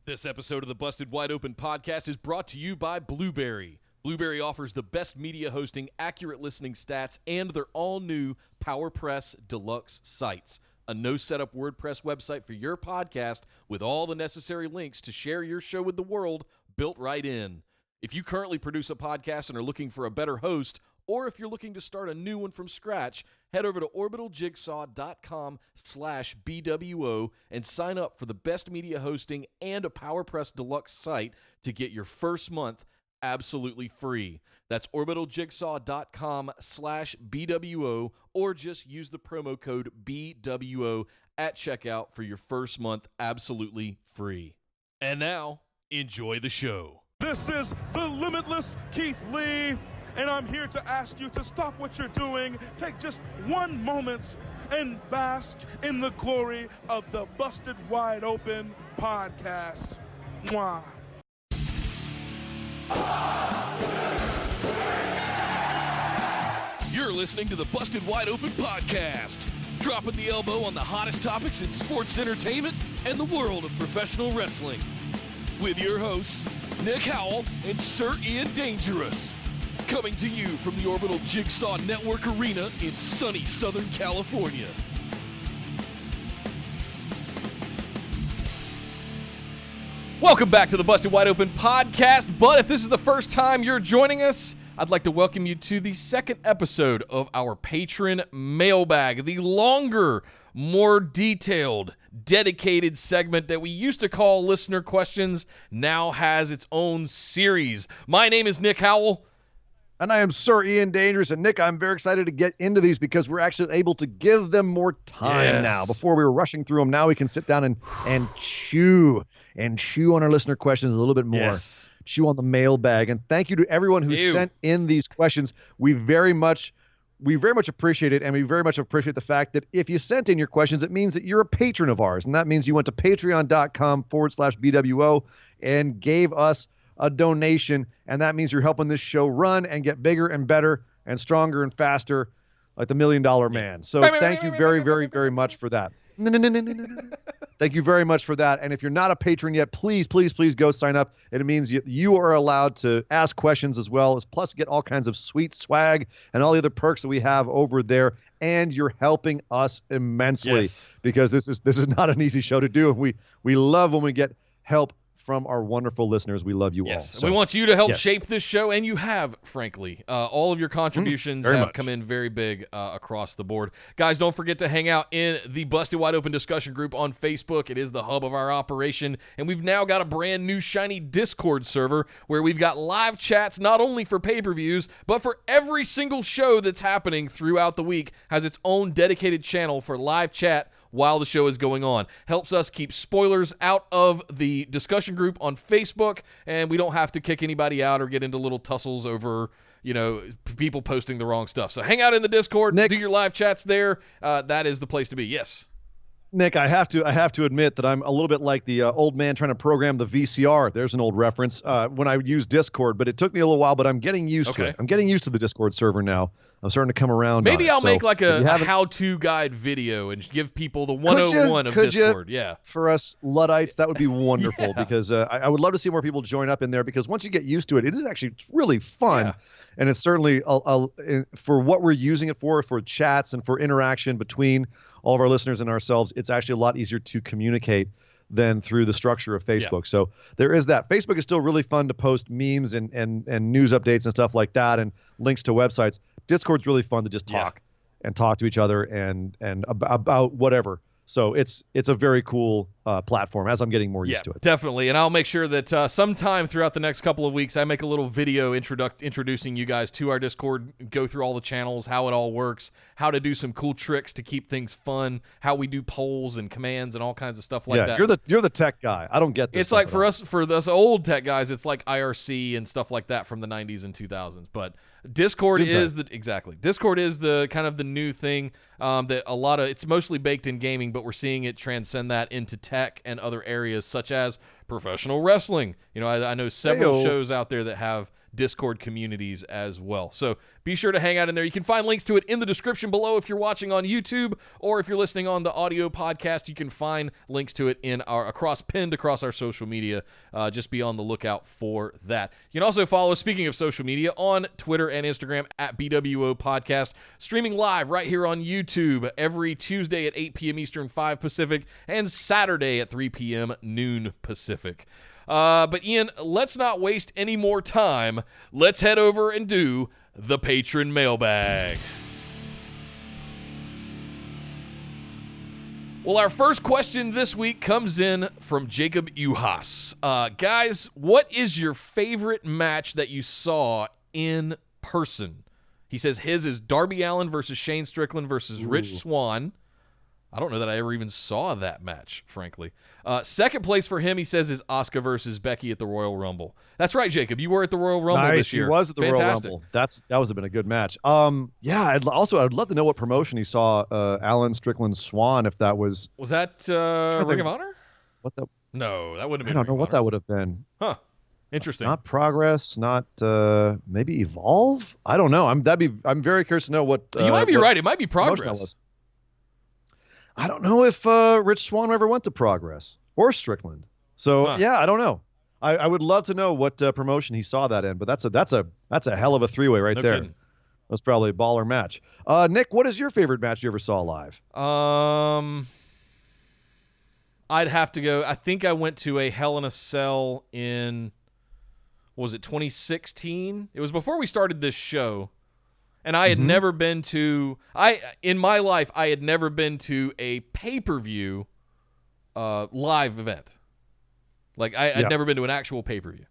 This episode of the Busted Wide Open podcast is brought to you by Blueberry. Blueberry offers the best media hosting, accurate listening stats, and their all-new PowerPress Deluxe sites. A no-setup WordPress website for your podcast with all the necessary links to share your show with the world built right in. If you currently produce a podcast and are looking for a better host, or if you're looking to start a new one from scratch, head over to orbitaljigsaw.com/BWO and sign up for the best media hosting and a PowerPress Deluxe site to get your first month absolutely free. That's orbitaljigsaw.com/BWO, or just use the promo code BWO at checkout for your first month absolutely free. And now, enjoy the show. This is the Limitless Keith Lee, and I'm here to ask you to stop what you're doing, take just one moment, and bask in the glory of the Busted Wide Open podcast. Mwah. You're listening to the Busted Wide Open podcast, dropping the elbow on the hottest topics in sports entertainment and the world of professional wrestling. With your hosts, Nick Howell and Sir Ian Dangerous. Coming to you from the Orbital Jigsaw Network Arena in sunny Southern California. Welcome back to the Busted Wide Open podcast, but if this is the first time you're joining us, I'd like to welcome you to the second episode of our Patron Mailbag, the longer, more detailed, dedicated segment that we used to call Listener Questions, now has its own series. My name is Nick Howell. And I am Sir Ian Dangerous. And Nick, I'm very excited to get into these because we're actually able to give them more time now. Before we were rushing through them, now we can sit down and chew on our listener questions a little bit more. Yes. Chew on the mailbag. And thank you to everyone who sent in these questions. We very much appreciate it, and we very much appreciate the fact that if you sent in your questions, it means that you're a patron of ours. And that means you went to patreon.com/BWO and gave us a donation, and that means you're helping this show run and get bigger and better and stronger and faster like the $1 Million Man. So thank you very, very, very much for that. Thank you very much for that. And if you're not a patron yet, please, please, please go sign up. It means you are allowed to ask questions as well, as plus get all kinds of sweet swag and all the other perks that we have over there. And you're helping us immensely because this is not an easy show to do. And we love when we get help from our wonderful listeners. We love you all. So, we want you to help shape this show, and you have, frankly. All of your contributions have come in very big across the board. Guys, don't forget to hang out in the Busted Wide Open discussion group on Facebook. It is the hub of our operation, and we've now got a brand new shiny Discord server where we've got live chats not only for pay-per-views, but for every single show that's happening throughout the week has its own dedicated channel for live chat while the show is going on. Helps us keep spoilers out of the discussion group on Facebook, and we don't have to kick anybody out or get into little tussles over, people posting the wrong stuff. So hang out in the Discord, Nick, do your live chats there. That is the place to be. Yes. Nick, I have to admit that I'm a little bit like the old man trying to program the VCR. There's an old reference when I use Discord, but it took me a little while, but I'm getting used to it. I'm getting used to the Discord server now. I'm starting to come around. Maybe I'll make like a how-to guide video and give people the 101 of Discord. For us Luddites, that would be wonderful because I would love to see more people join up in there because once you get used to it, it's really fun. And it's certainly for what we're using it for chats and for interaction between all of our listeners and ourselves, it's actually a lot easier to communicate than through the structure of Facebook. So there is that. Facebook is still really fun to post memes and news updates and stuff like that and links to websites. Discord's really fun to just talk and talk to each other and about whatever. So it's a very cool platform as I'm getting more used to it. Definitely. And I'll make sure that sometime throughout the next couple of weeks, I make a little video introducing you guys to our Discord, go through all the channels, how it all works, how to do some cool tricks to keep things fun, how we do polls and commands and all kinds of stuff like that. You're the tech guy. I don't get this. It's like for us old tech guys, it's like IRC and stuff like that from the 90s and 2000s. But Discord is the kind of the new thing that it's mostly baked in gaming, but we're seeing it transcend that into tech and other areas such as professional wrestling. I know several shows out there that have Discord communities as well. So be sure to hang out in there. You can find links to it in the description below if you're watching on YouTube, or if you're listening on the audio podcast, you can find links to it pinned across our social media. Just be on the lookout for that. You can also follow us, speaking of social media, on Twitter and Instagram at BWO Podcast, streaming live right here on YouTube every Tuesday at 8 p.m. Eastern, 5 Pacific, and Saturday at 3 p.m. noon Pacific. But Ian, let's not waste any more time. Let's head over and do the Patron Mailbag. Well, our first question this week comes in from Jacob Yuhas. Guys, what is your favorite match that you saw in person? He says his is Darby Allin versus Shane Strickland versus Rich Swann. I don't know that I ever even saw that match, frankly. Second place for him, he says, is Asuka versus Becky at the Royal Rumble. That's right, Jacob. You were at the Royal Rumble this year. He was at the Royal Rumble. That would have been a good match. Yeah, I'd love to know what promotion he saw Allin, Strickland, Swan, if that was... Was that Ring of Honor? No, that wouldn't have been I don't know what that would have been. Huh. Interesting. Not Progress, not maybe Evolve? I don't know. I'm very curious to know what... you might be right. It might be Progress. I don't know if Rich Swann ever went to Progress or Strickland. So yeah, I don't know. I would love to know what promotion he saw that in. But that's a hell of a three-way right there. Kidding. That's probably a baller match. Nick, what is your favorite match you ever saw live? I'd have to go. I think I went to a Hell in a Cell in, was it 2016? It was before we started this show. And I had never been to, in my life, I had never been to a pay-per-view live event. Like, I'd never been to an actual pay-per-view.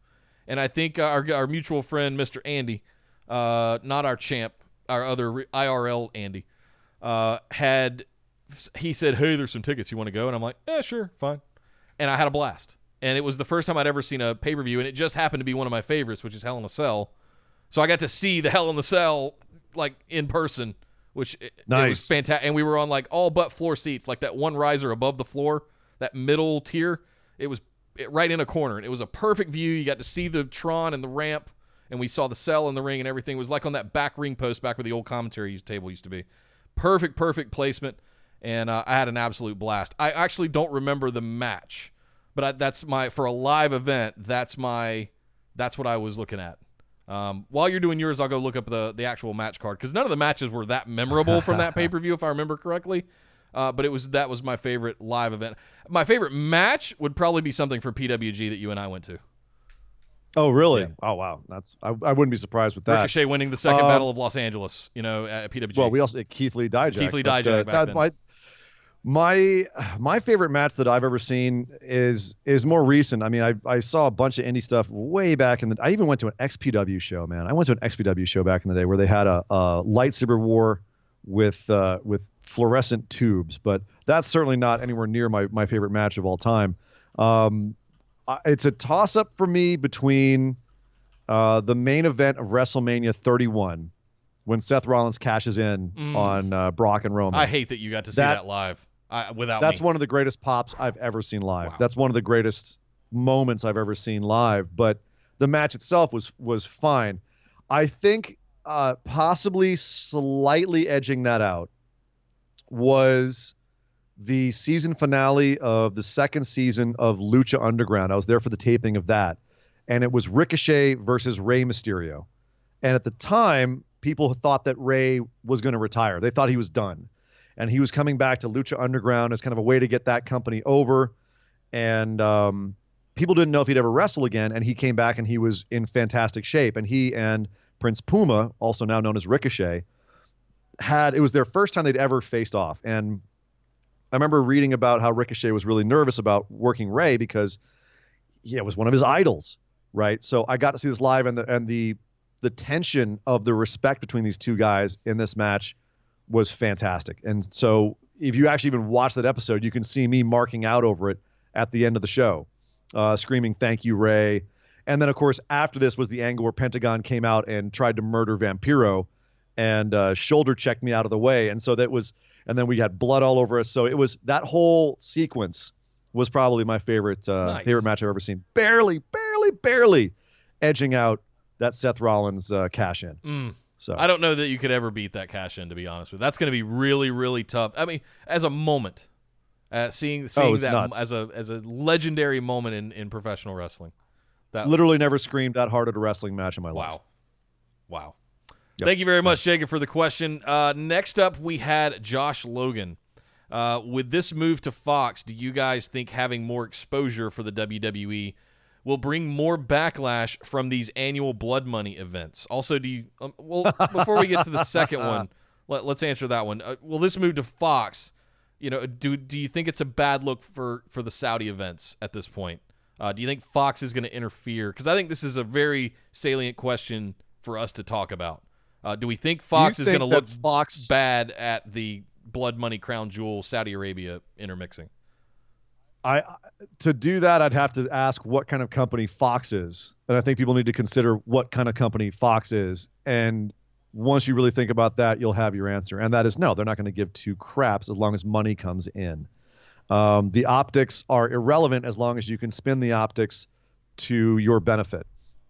And I think our mutual friend, Mr. Andy, not our champ, our other IRL Andy, he said, hey, there's some tickets. You want to go? And I'm like, yeah, sure, fine. And I had a blast. And it was the first time I'd ever seen a pay-per-view, and it just happened to be one of my favorites, which is Hell in a Cell. So I got to see the Hell in the Cell like in person, which it was fantastic. And we were on like all but floor seats, like that one riser above the floor, that middle tier. It was right in a corner, and it was a perfect view. You got to see the Tron and the ramp, and we saw the Cell in the ring and everything. It was like on that back ring post back where the old commentary table used to be. Perfect placement, and I had an absolute blast. I actually don't remember the match, but for a live event, that's what I was looking at. While you're doing yours, I'll go look up the actual match card, because none of the matches were that memorable from that pay-per-view, if I remember correctly. But that was my favorite live event. My favorite match would probably be something for PWG that you and I went to. Oh, really? Yeah. Oh, wow. I wouldn't be surprised with that. Ricochet winning the second Battle of Los Angeles, at PWG. Well, we also Keith Lee Dijak. Back then. My favorite match that I've ever seen is more recent. I mean, I saw a bunch of indie stuff way back I even went to an XPW show, man. I went to an XPW show back in the day where they had a lightsaber war with fluorescent tubes, but that's certainly not anywhere near my favorite match of all time. It's a toss-up for me between the main event of WrestleMania 31 when Seth Rollins cashes in on Brock and Roman. I hate that you got to see that live. That's one of the greatest pops I've ever seen live. Wow. That's one of the greatest moments I've ever seen live. But the match itself was fine. I think possibly slightly edging that out was the season finale of the second season of Lucha Underground. I was there for the taping of that. And it was Ricochet versus Rey Mysterio. And at the time, people thought that Rey was going to retire. They thought he was done. And he was coming back to Lucha Underground as kind of a way to get that company over. And people didn't know if he'd ever wrestle again. And he came back and he was in fantastic shape. And he and Prince Puma, also now known as Ricochet, it was their first time they'd ever faced off. And I remember reading about how Ricochet was really nervous about working Rey because it was one of his idols, right? So I got to see this live, and the tension of the respect between these two guys in this match was fantastic. And so if you actually even watch that episode, you can see me marking out over it at the end of the show, screaming, "Thank you, Rey." And then, of course, after this was the angle where Pentagon came out and tried to murder Vampiro and shoulder checked me out of the way. And so and then we had blood all over us. So it was, that whole sequence was probably my favorite match I've ever seen. Barely edging out that Seth Rollins cash in. So I don't know that you could ever beat that cash in, to be honest with you. That's going to be really, really tough. I mean, as a moment, seeing that nuts. as a legendary moment in professional wrestling. That literally never screamed that hard at a wrestling match in my life. Wow. Yep. Thank you very much, Jacob, for the question. Next up, we had Josh Logan. With this move to Fox, do you guys think having more exposure for the WWE will bring more backlash from these annual blood money events? Also, do you before we get to the second one, let's answer that one. Will this move to Fox, do you think it's a bad look for the Saudi events at this point? Do you think Fox is going to interfere? Because I think this is a very salient question for us to talk about. Do we think Fox is going to look bad at the blood money crown jewel Saudi Arabia intermixing? To do that, I'd have to ask what kind of company Fox is. And I think people need to consider what kind of company Fox is. And once you really think about that, you'll have your answer. And that is no, they're not going to give two craps as long as money comes in. The optics are irrelevant as long as you can spin the optics to your benefit,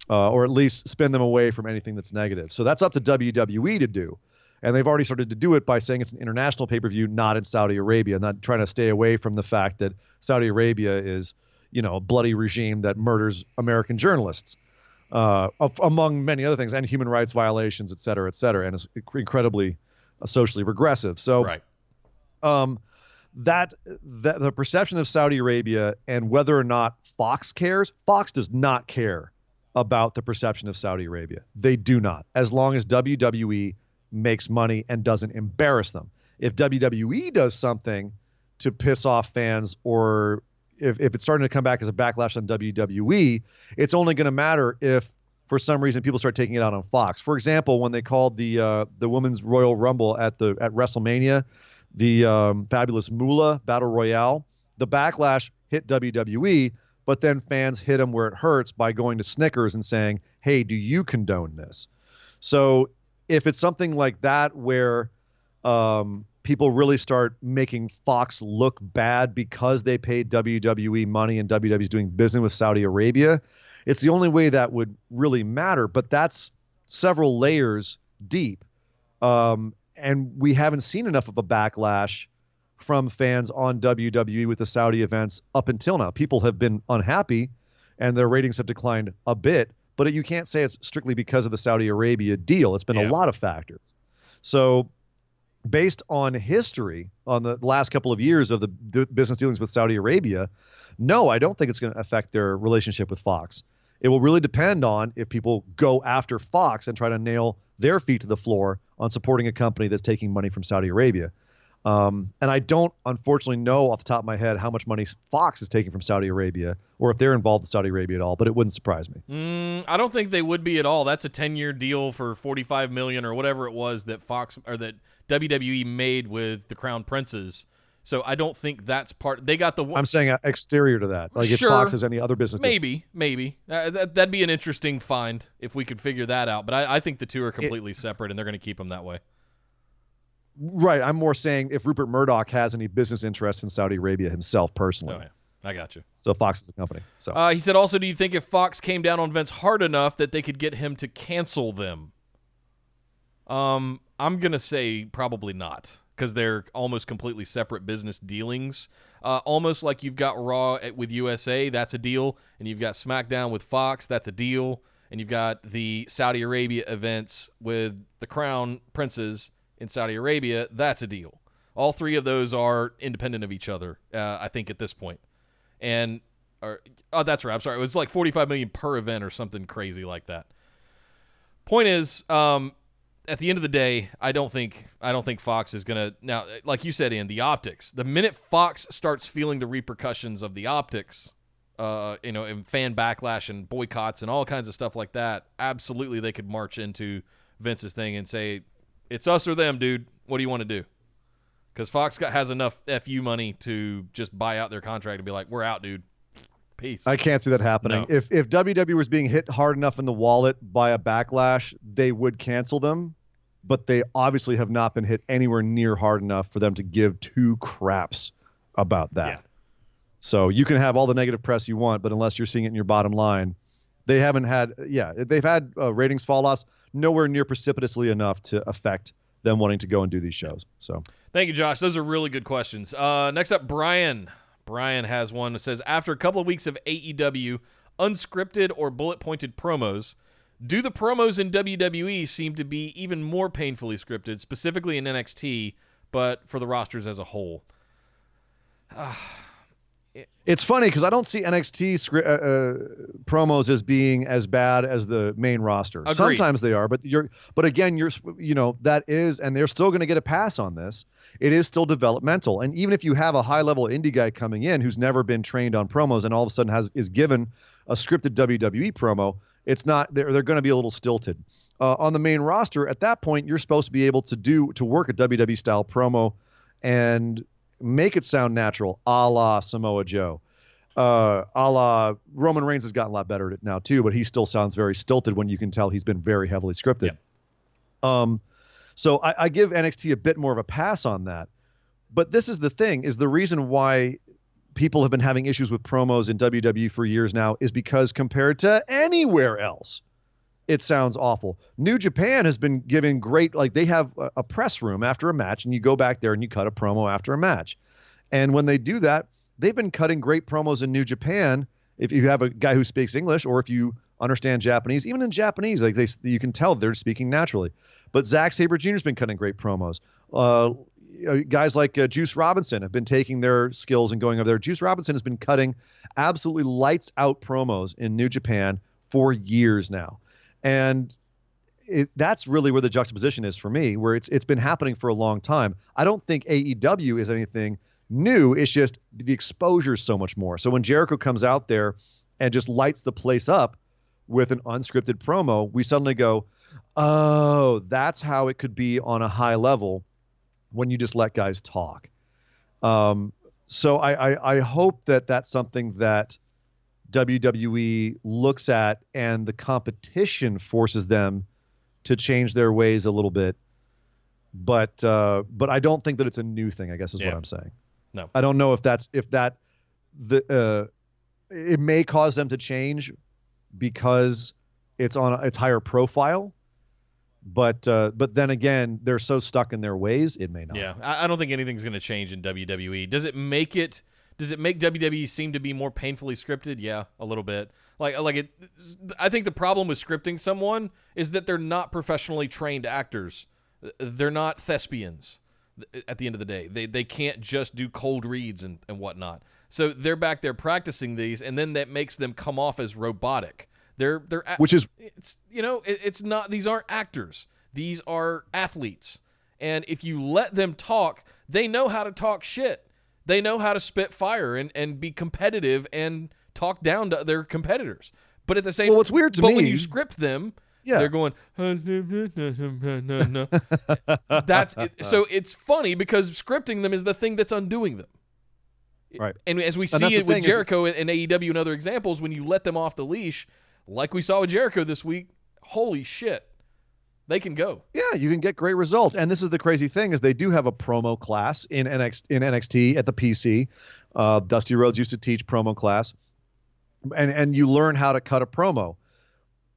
or at least spin them away from anything that's negative. So that's up to WWE to do. And they've already started to do it by saying it's an international pay-per-view, not in Saudi Arabia, not trying to stay away from the fact that Saudi Arabia is, a bloody regime that murders American journalists, among many other things, and human rights violations, et cetera, and is incredibly socially regressive. So right. That the perception of Saudi Arabia and whether or not Fox cares, Fox does not care about the perception of Saudi Arabia. They do not, as long as WWE makes money and doesn't embarrass them. If WWE does something to piss off fans, or if it's starting to come back as a backlash on WWE, it's only going to matter if for some reason people start taking it out on Fox. For example, when they called the Women's Royal Rumble at WrestleMania, the Fabulous Moolah Battle Royale, the backlash hit WWE, but then fans hit them where it hurts by going to Snickers and saying, hey, do you condone this? So if it's something like that where people really start making Fox look bad because they paid WWE money and WWE's doing business with Saudi Arabia, it's the only way that would really matter. But that's several layers deep. And we haven't seen enough of a backlash from fans on WWE with the Saudi events up until now. People have been unhappy and their ratings have declined a bit, but you can't say it's strictly because of the Saudi Arabia deal. It's been a lot of factors. So based on history, on the last couple of years of the business dealings with Saudi Arabia, no, I don't think it's going to affect their relationship with Fox. It will really depend on if people go after Fox and try to nail their feet to the floor on supporting a company that's taking money from Saudi Arabia. And I don't, unfortunately, know off the top of my head how much money Fox is taking from Saudi Arabia, or if they're involved in Saudi Arabia at all, but it wouldn't surprise me. I don't think they would be at all. That's a 10-year deal for $45 million or whatever it was that Fox or that WWE made with the Crown Princes. So I don't think that's part. They got the. I'm saying exterior to that. Like sure, if Fox has any other business. Maybe. That'd be an interesting find if we could figure that out. But I think the two are completely separate, and they're going to keep them that way. Right. I'm more saying if Rupert Murdoch has any business interest in Saudi Arabia himself personally. Oh, yeah. I got you. So Fox is a company. So he said also, do you think if Fox came down on Vince hard enough that they could get him to cancel them? I'm going to say probably not, because they're almost completely separate business dealings. Almost like you've got Raw with USA, that's a deal, and you've got SmackDown with Fox, that's a deal, and you've got the Saudi Arabia events with the Crown Princes in Saudi Arabia, that's a deal. All three of those are independent of each other, I think, at this point. And that's right. I'm sorry. It was like $45 million per event or something crazy like that. Point is, at the end of the day, I don't think Fox is gonna now. Like you said, Ian, the optics. The minute Fox starts feeling the repercussions of the optics, and fan backlash and boycotts and all kinds of stuff like that, absolutely they could march into Vince's thing and say, "It's us or them, dude. What do you want to do?" Because Fox has enough FU money to just buy out their contract and be like, "We're out, dude. Peace." I can't see that happening. No. If WWE was being hit hard enough in the wallet by a backlash, they would cancel them. But they obviously have not been hit anywhere near hard enough for them to give two craps about that. Yeah. So you can have all the negative press you want, but unless you're seeing it in your bottom line, They haven't had, they've had ratings fall offs, nowhere near precipitously enough to affect them wanting to go and do these shows. So thank you, Josh. Those are really good questions. Next up, Brian. Brian has one that says, after a couple of weeks of AEW unscripted or bullet-pointed promos, do the promos in WWE seem to be even more painfully scripted, specifically in NXT, but for the rosters as a whole? It's funny because I don't see NXT promos as being as bad as the main roster. Agreed. Sometimes they are, but again, that is, and they're still going to get a pass on this. It is still developmental, and even if you have a high-level indie guy coming in who's never been trained on promos and all of a sudden is given a scripted WWE promo, it's not. They're going to be a little stilted. On the main roster, at that point, you're supposed to be able to work a WWE style promo and make it sound natural, a la Samoa Joe. A la Roman Reigns has gotten a lot better at it now too, but he still sounds very stilted when you can tell he's been very heavily scripted. Yep. So I give NXT a bit more of a pass on that. But this is the thing, is the reason why people have been having issues with promos in WWE for years now is because compared to anywhere else, it sounds awful. New Japan has been giving great, like they have a press room after a match and you go back there and you cut a promo after a match. And when they do that, they've been cutting great promos in New Japan. If you have a guy who speaks English or if you understand Japanese, even in Japanese, like you can tell they're speaking naturally. But Zack Sabre Jr. has been cutting great promos. Guys like Juice Robinson have been taking their skills and going over there. Juice Robinson has been cutting absolutely lights out promos in New Japan for years now. And that's really where the juxtaposition is for me, where it's been happening for a long time. I don't think AEW is anything new. It's just the exposure is so much more. So when Jericho comes out there and just lights the place up with an unscripted promo, we suddenly go, oh, that's how it could be on a high level when you just let guys talk. So I hope that that's something that WWE looks at and the competition forces them to change their ways a little bit. But I don't think that it's a new thing, I guess is what I'm saying. No. I don't know if it may cause them to change because it's higher profile. But then again, they're so stuck in their ways, it may not. Yeah, I don't think anything's going to change in WWE. Does it make WWE seem to be more painfully scripted? Yeah, a little bit. I think the problem with scripting someone is that they're not professionally trained actors. They're not thespians at the end of the day. They can't just do cold reads and whatnot. So they're back there practicing these, and then that makes them come off as robotic. It's not, these aren't actors. These are athletes. And if you let them talk, they know how to talk shit. They know how to spit fire and be competitive and talk down to their competitors. But at the same time, what's weird to me, when you script them, they're going, that's it. So it's funny because scripting them is the thing that's undoing them. Right. And as we see it with Jericho and AEW and other examples, when you let them off the leash, like we saw with Jericho this week, holy shit, they can go. Yeah, you can get great results. And this is the crazy thing is they do have a promo class in NXT at the PC. Dusty Rhodes used to teach promo class. And you learn how to cut a promo.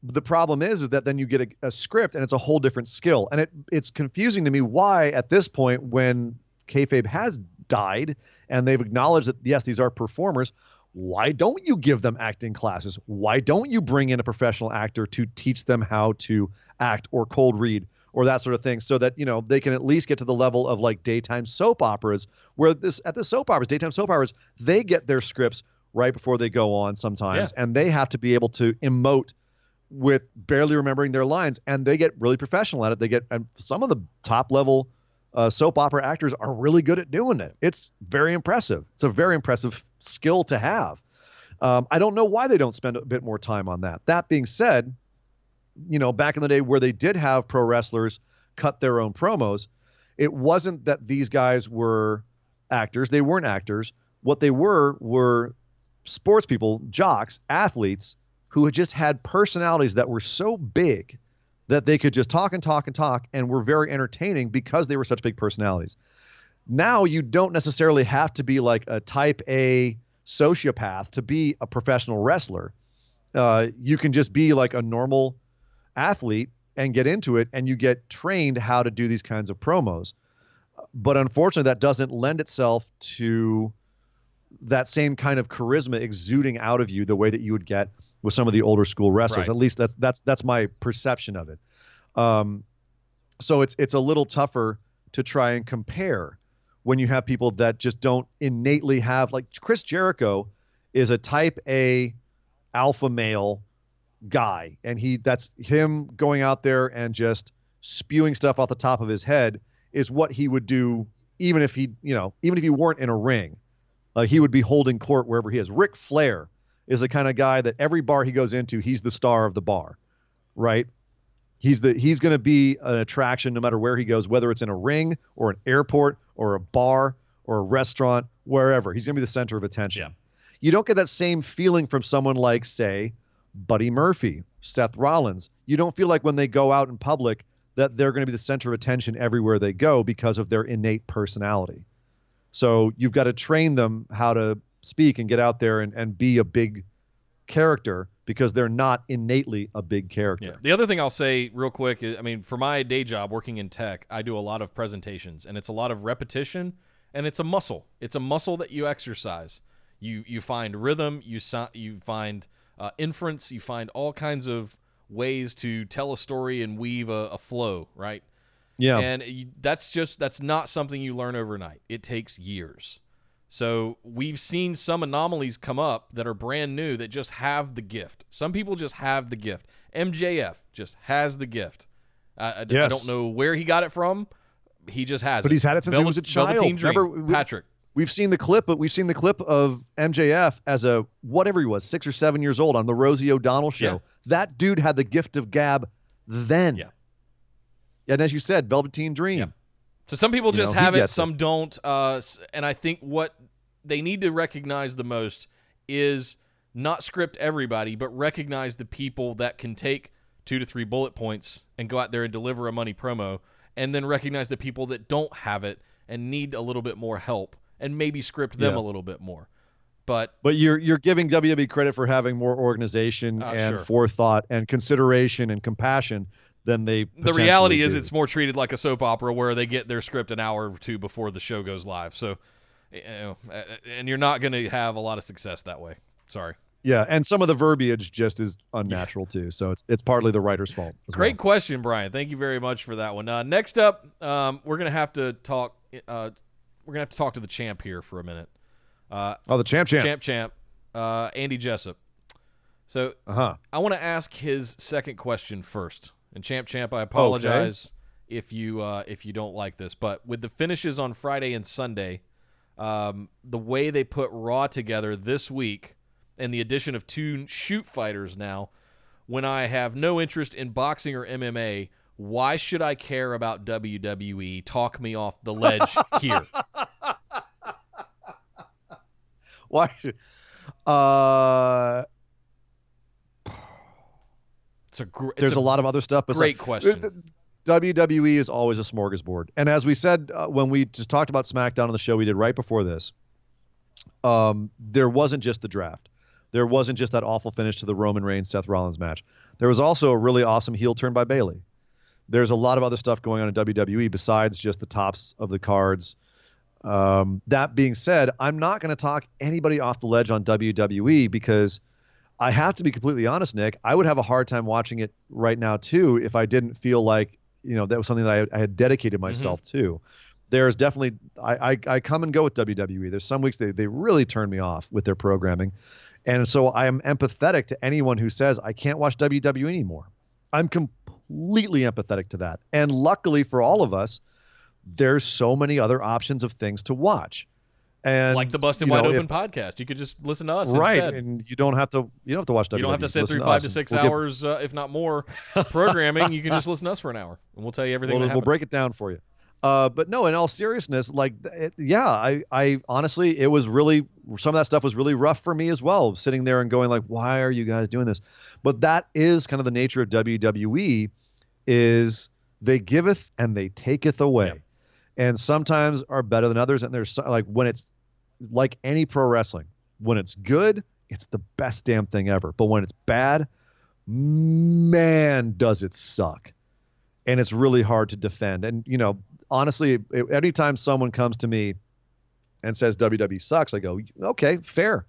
The problem is that then you get a script and it's a whole different skill. And it's confusing to me why at this point when kayfabe has died and they've acknowledged that, yes, these are performers, why don't you give them acting classes? Why don't you bring in a professional actor to teach them how to act or cold read or that sort of thing so that, they can at least get to the level of like daytime soap operas where daytime soap operas, they get their scripts right before they go on sometimes. Yeah. And they have to be able to emote with barely remembering their lines and they get really professional at it. And some of the top level soap opera actors are really good at doing it. It's very impressive. It's a very impressive skill to have. I don't know why they don't spend a bit more time on that. That being said, back in the day where they did have pro wrestlers cut their own promos, it wasn't that these guys were actors. They weren't actors. What they were sports people, jocks, athletes who had just had personalities that were so big that they could just talk and talk and talk and were very entertaining because they were such big personalities. Now you don't necessarily have to be like a type A sociopath to be a professional wrestler. You can just be like a normal athlete and get into it, and you get trained how to do these kinds of promos. But unfortunately, that doesn't lend itself to that same kind of charisma exuding out of you the way that you would get with some of the older school wrestlers. Right. At least that's my perception of it. So it's a little tougher to try and compare when you have people that just don't innately have, like Chris Jericho is a type A alpha male guy, and that's him going out there and just spewing stuff off the top of his head is what he would do even if he weren't in a ring. He would be holding court wherever he is. Ric Flair is the kind of guy that every bar he goes into, he's the star of the bar, right? He's going to be an attraction no matter where he goes, whether it's in a ring or an airport or a bar or a restaurant, wherever. He's going to be the center of attention. Yeah. You don't get that same feeling from someone like, say, Buddy Murphy, Seth Rollins. You don't feel like when they go out in public that they're going to be the center of attention everywhere they go because of their innate personality. So you've got to train them how to speak and get out there and be a big character because they're not innately a big character. Yeah. The other thing I'll say real quick is, I mean, for my day job working in tech, I do a lot of presentations, and it's a lot of repetition, and it's a muscle. It's a muscle that you exercise. You find rhythm, you find inference, you find all kinds of ways to tell a story and weave a flow, right? Yeah. And that's not something you learn overnight. It takes years. So we've seen some anomalies come up that are brand new that just have the gift. Some people just have the gift. MJF just has the gift. I don't know where he got it from. He just has it. But he's had it since he was a child. Velveteen Dream, remember, Patrick. We've seen the clip of MJF as a whatever he was, 6 or 7 years old on the Rosie O'Donnell show. Yeah. That dude had the gift of gab then. Yeah. And as you said, Velveteen Dream. Yeah. So some people just have it, some it. don't. And I think what they need to recognize the most is not script everybody, but recognize the people that can take 2 to 3 bullet points and go out there and deliver a money promo, and then recognize the people that don't have it and need a little bit more help, and maybe script them a little bit more. But you're giving WWE credit for having more organization and forethought and consideration and compassion than they the reality is it's more treated like a soap opera where they get their script an hour or two before the show goes live. So, and you're not going to have a lot of success that way. Sorry. Yeah, and some of the verbiage just is unnatural too. So it's partly the writer's fault. Great question, Brian. Thank you very much for that one. Next up, we're gonna have to talk. We're gonna have to talk to the champ here for a minute. The champ. Andy Jessup. So I want to ask his second question first. And champ, I apologize if you don't like this, but with the finishes on Friday and Sunday, the way they put Raw together this week, and the addition of 2 shoot fighters now, when I have no interest in boxing or MMA, why should I care about WWE? Talk me off the ledge here. Why? There's a lot of other stuff. Great question. WWE is always a smorgasbord. And as we said when we just talked about SmackDown on the show we did right before this, there wasn't just the draft. There wasn't just that awful finish to the Roman Reigns-Seth Rollins match. There was also a really awesome heel turn by Bayley. There's a lot of other stuff going on in WWE besides just the tops of the cards. That being said, I'm not going to talk anybody off the ledge on WWE because I have to be completely honest, Nick. I would have a hard time watching it right now, too, if I didn't feel like, that was something that I had dedicated myself to. There's definitely, I come and go with WWE. There's some weeks they really turn me off with their programming. And so I am empathetic to anyone who says, I can't watch WWE anymore. I'm completely empathetic to that. And luckily for all of us, there's so many other options of things to watch. And like the Busted Wide Open podcast. You could just listen to us instead. And you don't have to watch WWE. You don't have to sit through 5 to 6 hours, if not more, programming. You can just listen to us for an hour, and we'll tell you everything that happened. We'll break it down for you. But no, in all seriousness, I honestly, it was really, some of that stuff was really rough for me as well, sitting there and going like, why are you guys doing this? But that is kind of the nature of WWE, is they giveth and they taketh away. Yeah. And sometimes are better than others. And there's like, when it's like any pro wrestling, when it's good, it's the best damn thing ever. But when it's bad, man, does it suck. And it's really hard to defend. And, honestly, anytime someone comes to me and says WWE sucks, I go, okay, fair.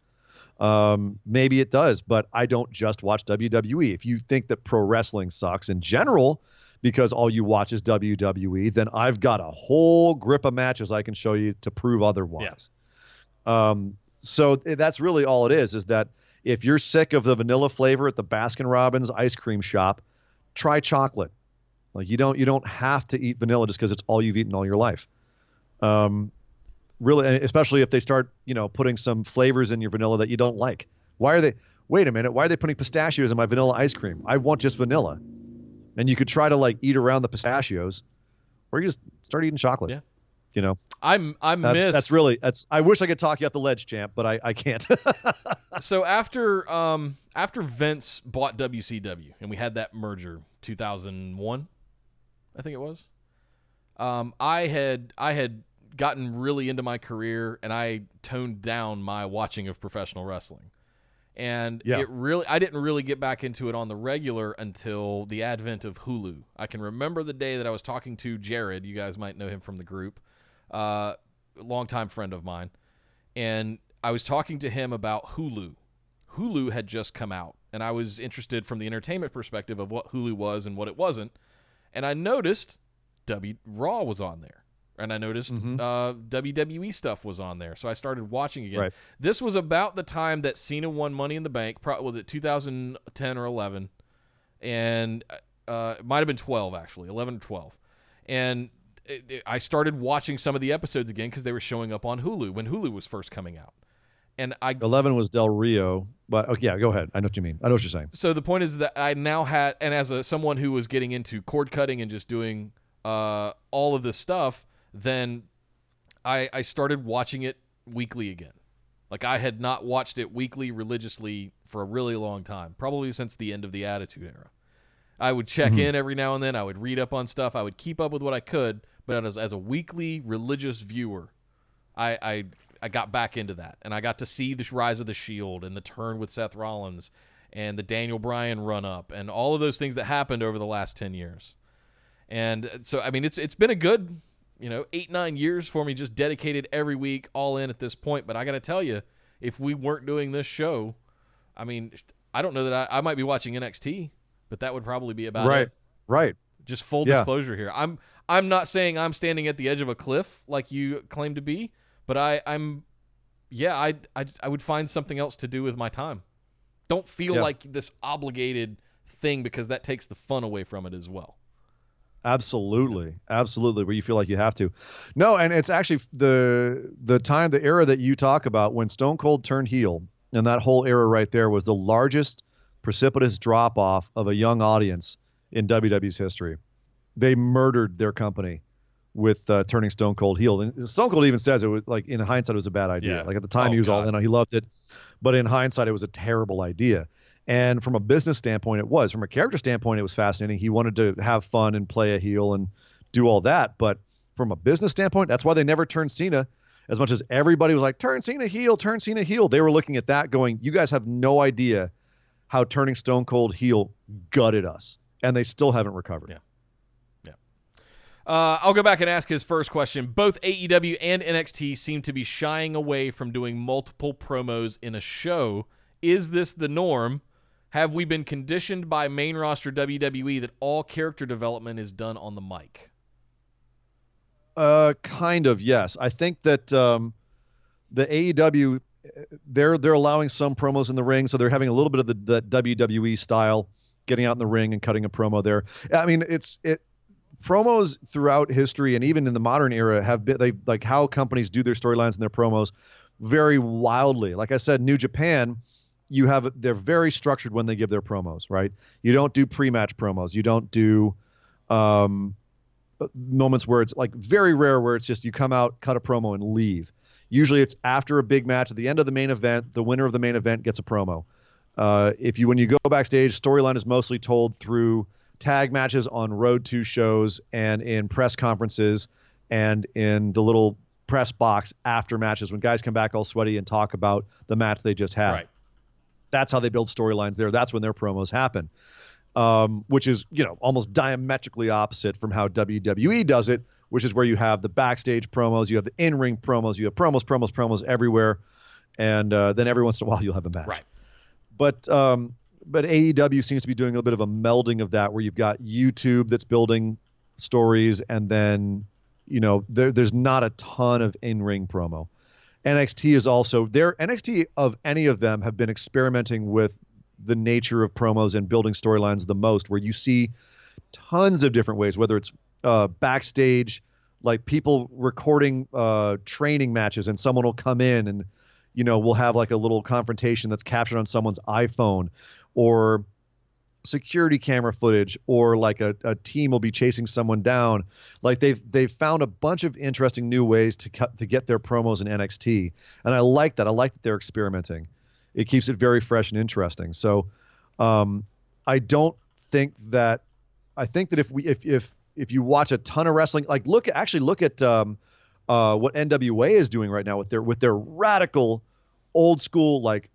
Maybe it does, but I don't just watch WWE. If you think that pro wrestling sucks in general because all you watch is WWE, then I've got a whole grip of matches I can show you to prove otherwise. Yeah. So that's really all it is that if you're sick of the vanilla flavor at the Baskin-Robbins ice cream shop, try chocolate. Like you don't have to eat vanilla just because it's all you've eaten all your life. Really, especially if they start, putting some flavors in your vanilla that you don't like. Wait a minute, why are they putting pistachios in my vanilla ice cream? I want just vanilla. And you could try to eat around the pistachios, or you just start eating chocolate. Yeah. I wish I could talk you up the ledge, champ, but I can't. So after Vince bought WCW and we had that merger, 2001, I think it was. I had gotten really into my career and I toned down my watching of professional wrestling. And I didn't really get back into it on the regular until the advent of Hulu. I can remember the day that I was talking to Jared. You guys might know him from the group. A longtime friend of mine. And I was talking to him about Hulu. Hulu had just come out, and I was interested from the entertainment perspective of what Hulu was and what it wasn't. And I noticed Raw was on there. And I noticed WWE stuff was on there. So I started watching again. Right. This was about the time that Cena won Money in the Bank. Was it 2010 or 11? And it might have been 12, actually. 11 or 12. And I started watching some of the episodes again because they were showing up on Hulu when Hulu was first coming out. And 11 was Del Rio, but go ahead. I know what you mean. I know what you're saying. So the point is that I now had, and as someone who was getting into cord cutting and just doing all of this stuff, then I started watching it weekly again. Like I had not watched it weekly religiously for a really long time, probably since the end of the Attitude Era. I would check in every now and then. I would read up on stuff. I would keep up with what I could, but as a weekly religious viewer, I got back into that, and I got to see the rise of the Shield and the turn with Seth Rollins and the Daniel Bryan run up and all of those things that happened over the last 10 years. And so, I mean, it's been a good 8-9 years for me, just dedicated every week, all in at this point. But I got to tell you, if we weren't doing this show, I mean, I don't know that I might be watching NXT, but that would probably be about it. Right. Just full disclosure here. I'm not saying I'm standing at the edge of a cliff like you claim to be, but I would find something else to do with my time. Don't feel like this obligated thing because that takes the fun away from it as well. Absolutely. Where you feel like you have to. No, and it's actually the era that you talk about when Stone Cold turned heel, and that whole era right there was the largest precipitous drop off of a young audience in WWE's history. They murdered their company with turning Stone Cold heel. And Stone Cold even says it was like, in hindsight, it was a bad idea. Yeah. Like at the time, he was all in, he loved it, but in hindsight, it was a terrible idea. And from a business standpoint, it was. From a character standpoint, it was fascinating. He wanted to have fun and play a heel and do all that. But from a business standpoint, that's why they never turned Cena. As much as everybody was like, turn Cena heel, they were looking at that going, you guys have no idea how turning Stone Cold heel gutted us. And they still haven't recovered. Yeah. I'll go back and ask his first question. Both AEW and NXT seem to be shying away from doing multiple promos in a show. Is this the norm? Have we been conditioned by main roster WWE that all character development is done on the mic? Kind of, yes. I think that the AEW, they're allowing some promos in the ring, so they're having a little bit of the WWE style, getting out in the ring and cutting a promo there. I mean, promos throughout history and even in the modern era have been like how companies do their storylines and their promos very wildly. Like I said, New Japan, they're very structured when they give their promos, right? You don't do pre-match promos. You don't do moments where it's like very rare where it's just you come out, cut a promo and leave. Usually it's after a big match at the end of the main event, the winner of the main event gets a promo. When you go backstage, storyline is mostly told through tag matches on Road to shows and in press conferences and in the little press box after matches when guys come back all sweaty and talk about the match they just had. Right. That's how they build storylines there. That's when their promos happen, which is, almost diametrically opposite from how WWE does it, which is where you have the backstage promos, you have the in-ring promos, you have promos everywhere, and then every once in a while you'll have a match. Right. But AEW seems to be doing a bit of a melding of that, where you've got YouTube that's building stories, and then there's not a ton of in-ring promo. NXT is also there. NXT, of any of them, have been experimenting with the nature of promos and building storylines the most, where you see tons of different ways, whether it's backstage, like people recording training matches, and someone will come in and we'll have like a little confrontation that's captured on someone's iPhone, or security camera footage, or like a team will be chasing someone down. Like they've found a bunch of interesting new ways to get their promos in NXT, and I like that. I like that they're experimenting. It keeps it very fresh and interesting. So I think that if you watch a ton of wrestling, like look at what NWA is doing right now with their radical old school, like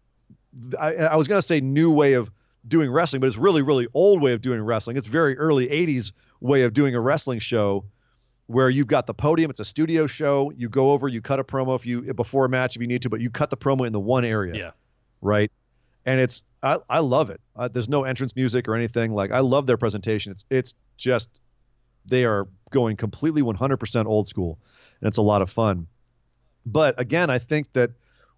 I was going to say new way of doing wrestling, but it's really, really old way of doing wrestling. It's very early 80s way of doing a wrestling show, where you've got the podium. It's a studio show. You go over, you cut a promo before a match if you need to, but you cut the promo in the one area. Yeah. Right. And I love it. There's no entrance music or anything. Like, I love their presentation. It's just, they are going completely 100% old school, and it's a lot of fun. But again, I think that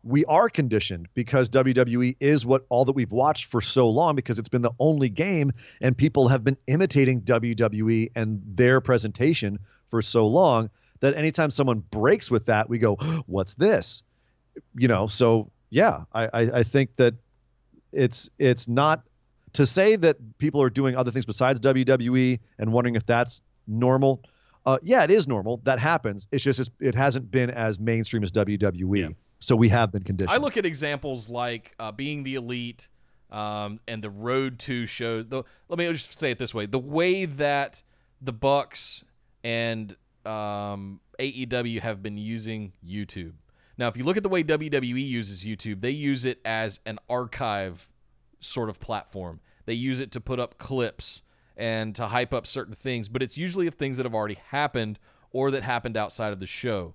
we are conditioned, because WWE is all that we've watched for so long, because it's been the only game, and people have been imitating WWE and their presentation for so long, that anytime someone breaks with that, we go, what's this? So yeah, I think that it's not to say that people are doing other things besides WWE and wondering if that's normal. Yeah, it is normal. That happens. It's just it hasn't been as mainstream as WWE. Yeah. So we have been conditioned. I look at examples like Being the Elite and the Road to shows. Let me just say it this way. The way that the Bucks and AEW have been using YouTube. Now, if you look at the way WWE uses YouTube, they use it as an archive sort of platform. They use it to put up clips and to hype up certain things, but it's usually of things that have already happened or that happened outside of the show.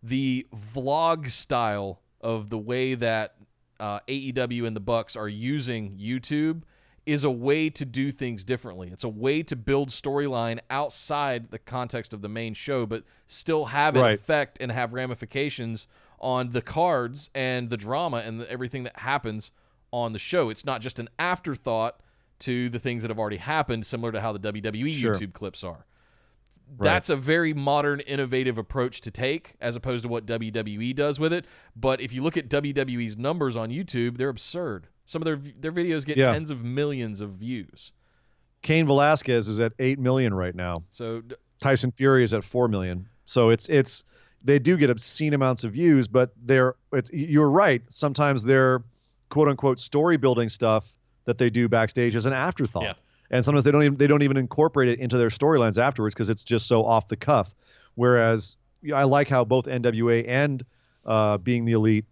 The vlog style of the way that AEW and the Bucks are using YouTube is a way to do things differently. It's a way to build storyline outside the context of the main show, but still have it affect and have ramifications on the cards and the drama and everything that happens on the show. It's not just an afterthought to the things that have already happened, similar to how the WWE YouTube clips are. That's a very modern, innovative approach to take, as opposed to what WWE does with it. But if you look at WWE's numbers on YouTube, they're absurd. Some of their videos get tens of millions of views. Cain Velasquez is at 8 million right now. So Tyson Fury is at 4 million. So it's they do get obscene amounts of views, but you're right. Sometimes they're quote unquote story building stuff that they do backstage as an afterthought. Yeah. And sometimes they don't even incorporate it into their storylines afterwards, because it's just so off the cuff. Whereas I like how both NWA and Being the Elite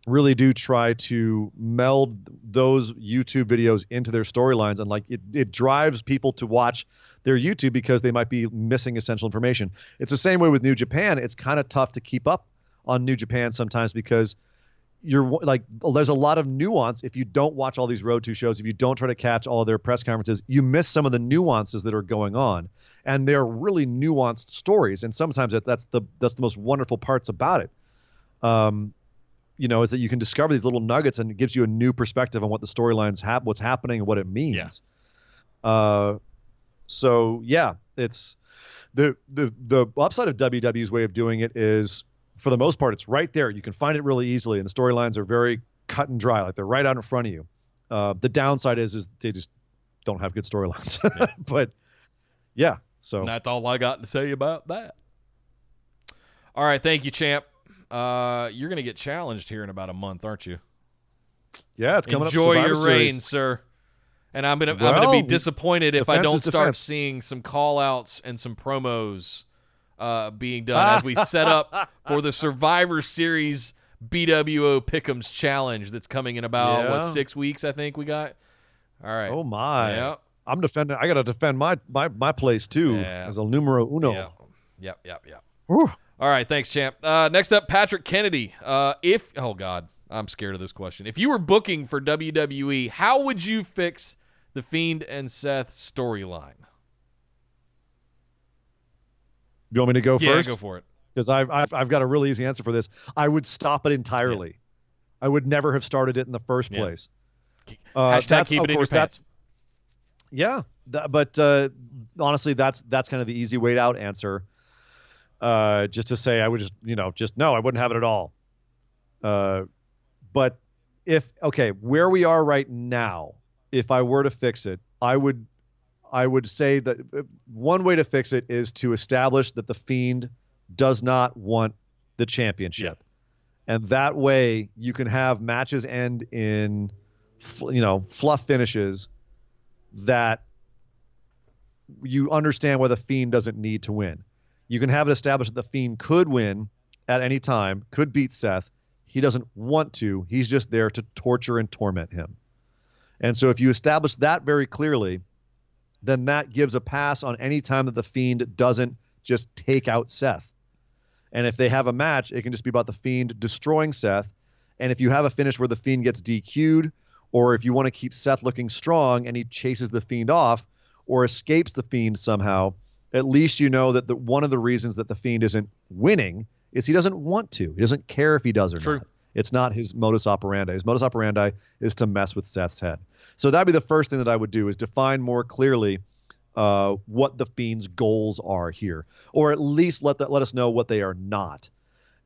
really do try to meld those YouTube videos into their storylines, and like it drives people to watch their YouTube because they might be missing essential information. It's the same way with New Japan. It's kind of tough to keep up on New Japan sometimes, because there's a lot of nuance. If you don't watch all these Road to shows, if you don't try to catch all of their press conferences, you miss some of the nuances that are going on, and they're really nuanced stories. And sometimes that's the most wonderful parts about it. Is that you can discover these little nuggets, and it gives you a new perspective on what the storylines have, what's happening, and what it means. Yeah. So yeah, it's the upside of WWE's way of doing it is, for the most part, it's right there. You can find it really easily, and the storylines are very cut and dry. Like, they're right out in front of you. The downside is they just don't have good storylines. Yeah. But yeah, so and that's all I got to say about that. All right, thank you, champ. You're gonna get challenged here in about a month, aren't you? Yeah, it's coming Enjoy up. Enjoy your reign, sir. And I'm gonna be disappointed if I don't start seeing some call-outs and some promos being done as we set up for the Survivor Series BWO Pick'ems challenge that's coming in about 6 weeks. I think we got. All right. Oh my. Yep. I'm defending. I got to defend my place too as a numero uno. Yep. All right. Thanks, champ. Next up, Patrick Kennedy. Oh God, I'm scared of this question. If you were booking for WWE, how would you fix the Fiend and Seth storyline? You want me to go first? Yeah, go for it. Because I've got a really easy answer for this. I would stop it entirely. Yeah. I would never have started it in the first place. Hashtag keep it in your pants. But honestly, that's kind of the easy way out answer. Just to say I would just no, I wouldn't have it at all. But where we are right now, if I were to fix it, I would say that one way to fix it is to establish that the Fiend does not want the championship. Yeah. And that way you can have matches end in, fluff finishes that you understand why the Fiend doesn't need to win. You can have it established that the Fiend could win at any time, could beat Seth. He doesn't want to. He's just there to torture and torment him. And so if you establish that very clearly, then that gives a pass on any time that the Fiend doesn't just take out Seth. And if they have a match, it can just be about the Fiend destroying Seth. And if you have a finish where the Fiend gets DQ'd, or if you want to keep Seth looking strong and he chases the Fiend off or escapes the Fiend somehow, at least you know that one of the reasons that the Fiend isn't winning is he doesn't want to. He doesn't care if he does or not. It's not his modus operandi. His modus operandi is to mess with Seth's head. So that'd be the first thing that I would do, is define more clearly what the Fiend's goals are here, or at least let us know what they are not.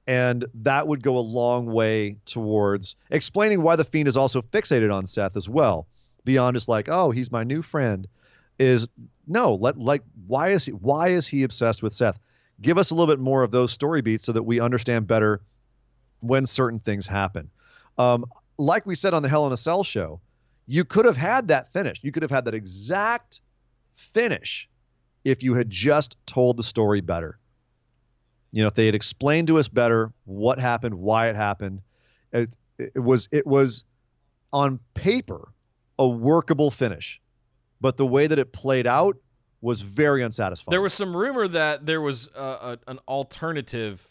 And that would go a long way towards explaining why the Fiend is also fixated on Seth as well, beyond just like, oh, he's my new friend. Why is he obsessed with Seth? Give us a little bit more of those story beats so that we understand better when certain things happen. Like we said on the Hell in a Cell show, you could have had that finish. You could have had that exact finish if you had just told the story better. If they had explained to us better what happened, why it happened. It was on paper a workable finish, but the way that it played out was very unsatisfying. There was some rumor that there was an alternative,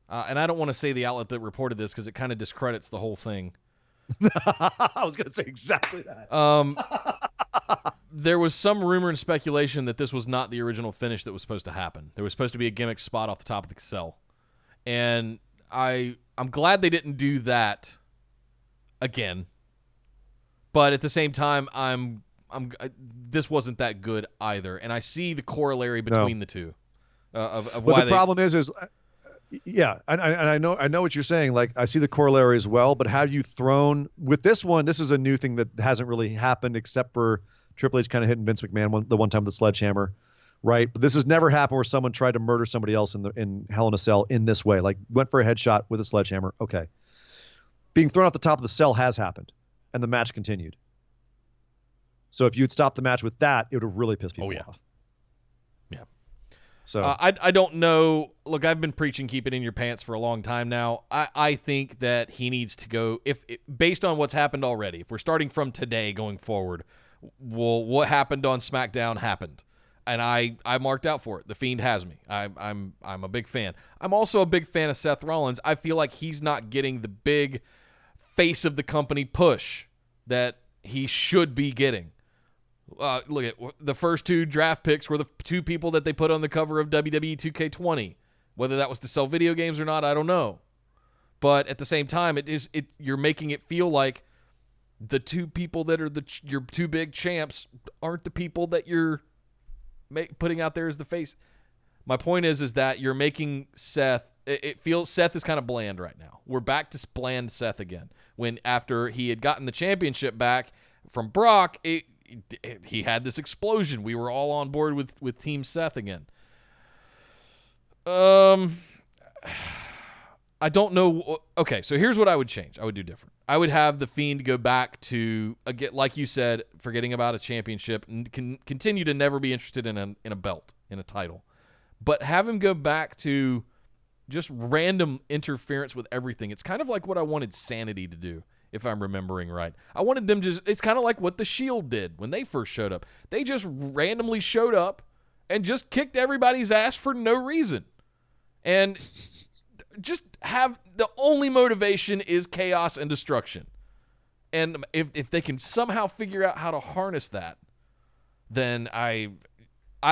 and I don't want to say the outlet that reported this because it kind of discredits the whole thing. I was going to say exactly that. There was some rumor and speculation that this was not the original finish that was supposed to happen. There was supposed to be a gimmick spot off the top of the cell. And I'm glad they didn't do that again. But at the same time, this wasn't that good either. And I see the corollary between the two. Of why the problem is yeah, and I know what you're saying. Like, I see the corollary as well, but have you thrown with this one? This is a new thing that hasn't really happened except for Triple H kind of hitting Vince McMahon the one time with the sledgehammer, right? But this has never happened where someone tried to murder somebody else in Hell in a Cell in this way. Like, went for a headshot with a sledgehammer. Okay, being thrown off the top of the cell has happened, and the match continued. So if you'd stopped the match with that, it would have really pissed people off. Yeah. So I don't know. Look, I've been preaching keep it in your pants for a long time now. I think that he needs to go, based on what's happened already, if we're starting from today going forward, well, what happened on SmackDown happened. And I marked out for it. The Fiend has me. I'm a big fan. I'm also a big fan of Seth Rollins. I feel like he's not getting the big face of the company push that he should be getting. Look at the first two draft picks were the two people that they put on the cover of WWE 2K20. Whether that was to sell video games or not, I don't know. But at the same time, you're making it feel like the two people that are your two big champs aren't the people that you're putting out there as the face. My point is that you're making Seth. It feels Seth is kind of bland right now. We're back to bland Seth again. When after he had gotten the championship back from Brock, he had this explosion. We were all on board with Team Seth again. I don't know. Okay, so here's what I would change. I would do different. I would have the Fiend go back to, again, like you said, forgetting about a championship and continue to never be interested in a belt, in a title. But have him go back to Just random interference with everything. It's kind of like what I wanted Sanity to do, if I'm remembering right. I wanted them it's kind of like what the Shield did when they first showed up. They just randomly showed up and just kicked everybody's ass for no reason. And just have the only motivation is chaos and destruction. And if they can somehow figure out how to harness that, then I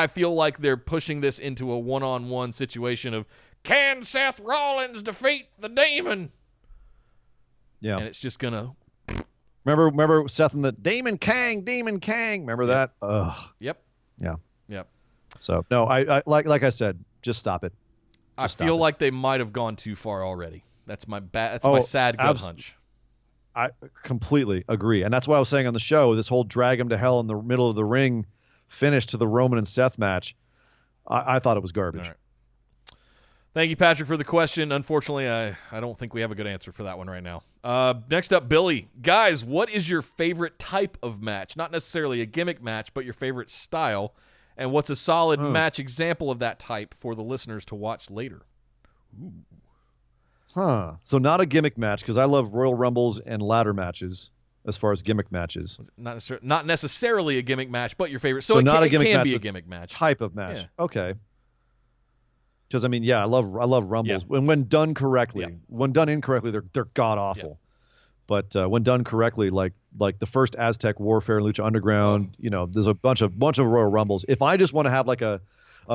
feel like they're pushing this into a one-on-one situation of, can Seth Rollins defeat the Demon? Yeah. And it's just going to... Remember Seth and the Demon Kang. Remember that? Ugh. Yep. Yeah. Yep. So, no, I like I said, just stop it. I feel like they might have gone too far already. That's my my sad gut hunch. I completely agree. And that's what I was saying on the show, this whole drag him to hell in the middle of the ring finish to the Roman and Seth match. I thought it was garbage. All right. Thank you, Patrick, for the question. Unfortunately, I don't think we have a good answer for that one right now. Next up, Billy. Guys, what is your favorite type of match? Not necessarily a gimmick match, but your favorite style. And what's a solid match example of that type for the listeners to watch later? Ooh. So not a gimmick match, because I love Royal Rumbles and ladder matches as far as gimmick matches. Not necessarily a gimmick match, but your favorite. So it not can, a gimmick it can match, be a gimmick match. Type of match. Yeah. Okay. Because I mean, yeah, I love Rumbles. Yeah. When done correctly. When done incorrectly, they're god awful. Yeah. But when done correctly, like the first Aztec Warfare, Lucha Underground, there's a bunch of Royal Rumbles. If I just want to have like a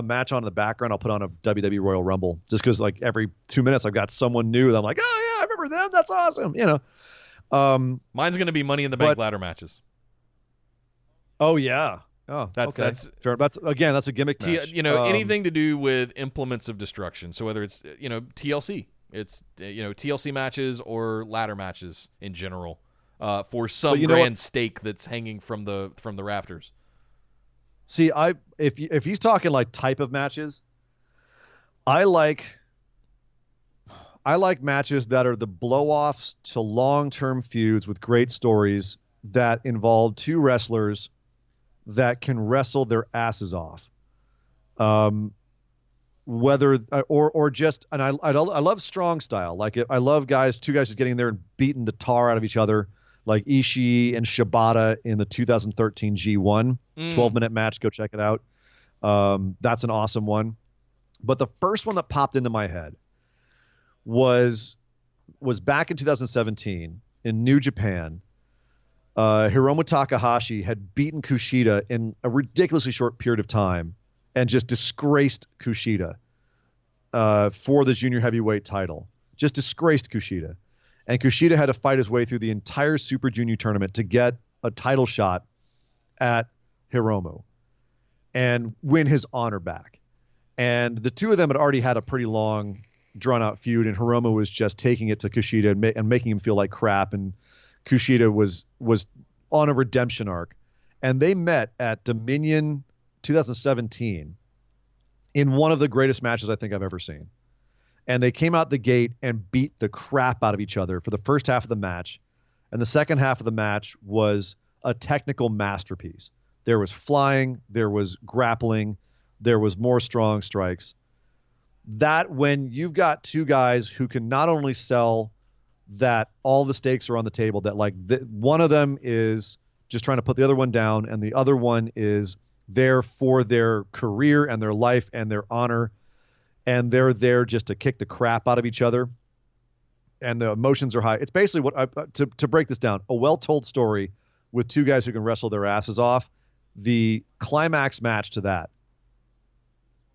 match on in the background, I'll put on a WWE Royal Rumble, just because like every 2 minutes I've got someone new that I'm like, oh yeah, I remember them. That's awesome. Mine's going to be Money in the Bank ladder matches. Oh yeah. Oh, that's fair. That's a gimmick match. Anything to do with implements of destruction. So whether it's TLC, it's TLC matches or ladder matches in general, for some grand stake that's hanging from the rafters. See, if he's talking like type of matches, I like matches that are the blow-offs to long-term feuds with great stories that involve two wrestlers that can wrestle their asses off. Whether or just, and I love strong style. Like I love two guys just getting there and beating the tar out of each other, like Ishii and Shibata in the 2013 G1 12-minute match. Go check it out. That's an awesome one. But the first one that popped into my head was back in 2017 in New Japan. Hiromu Takahashi had beaten Kushida in a ridiculously short period of time and just disgraced Kushida for the junior heavyweight title. Just disgraced Kushida. And Kushida had to fight his way through the entire Super Junior tournament to get a title shot at Hiromu and win his honor back. And the two of them had already had a pretty long, drawn-out feud, and Hiromu was just taking it to Kushida and making him feel like crap, and Kushida was on a redemption arc. And they met at Dominion 2017 in one of the greatest matches I think I've ever seen. And they came out the gate and beat the crap out of each other for the first half of the match. And the second half of the match was a technical masterpiece. There was flying, there was grappling, there was more strong strikes. That when you've got two guys who can not only sell that all the stakes are on the table, that like one of them is just trying to put the other one down, and the other one is there for their career and their life and their honor, and they're there just to kick the crap out of each other, and the emotions are high. It's basically what to break this down, a well-told story with two guys who can wrestle their asses off. The climax match to that,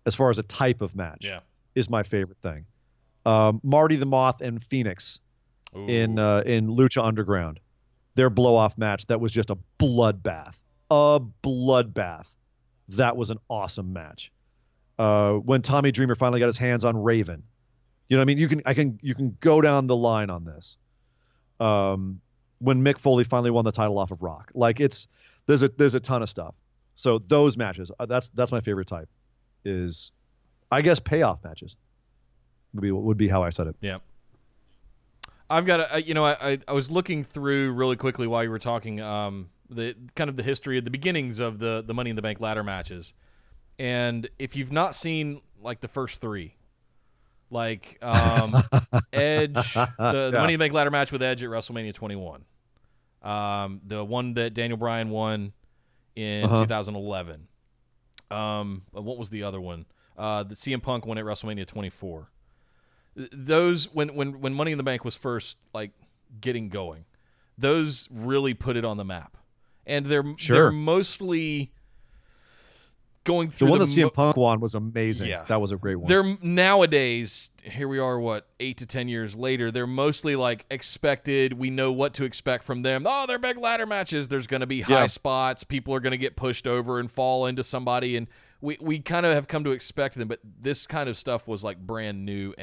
as far as a type of match, is my favorite thing. Marty the Moth and Phoenix in Lucha Underground, their blow-off match that was just a bloodbath. That was an awesome match. When Tommy Dreamer finally got his hands on Raven, you know what I mean? You can go down the line on this. When Mick Foley finally won the title off of Rock, like there's a ton of stuff. So those matches, that's my favorite type. Is, I guess, payoff matches would be how I said it. Yeah. I've got I was looking through really quickly while you were talking the kind of the history of the beginnings of the Money in the Bank ladder matches. And if you've not seen like the first three, Like Edge, the Money in the Bank ladder match with Edge at WrestleMania 21. The one that Daniel Bryan won in 2011. What was the other one? The CM Punk won at WrestleMania 24. Those when Money in the Bank was first like getting going, those really put it on the map. And they're mostly going through the one that CM Punk won was amazing. Yeah. That was a great one. They're nowadays, here we are, 8 to 10 years later, they're mostly like expected. We know what to expect from them. Oh, they're big ladder matches. There's going to be high spots. People are going to get pushed over and fall into somebody. And we kind of have come to expect them. But this kind of stuff was like brand new.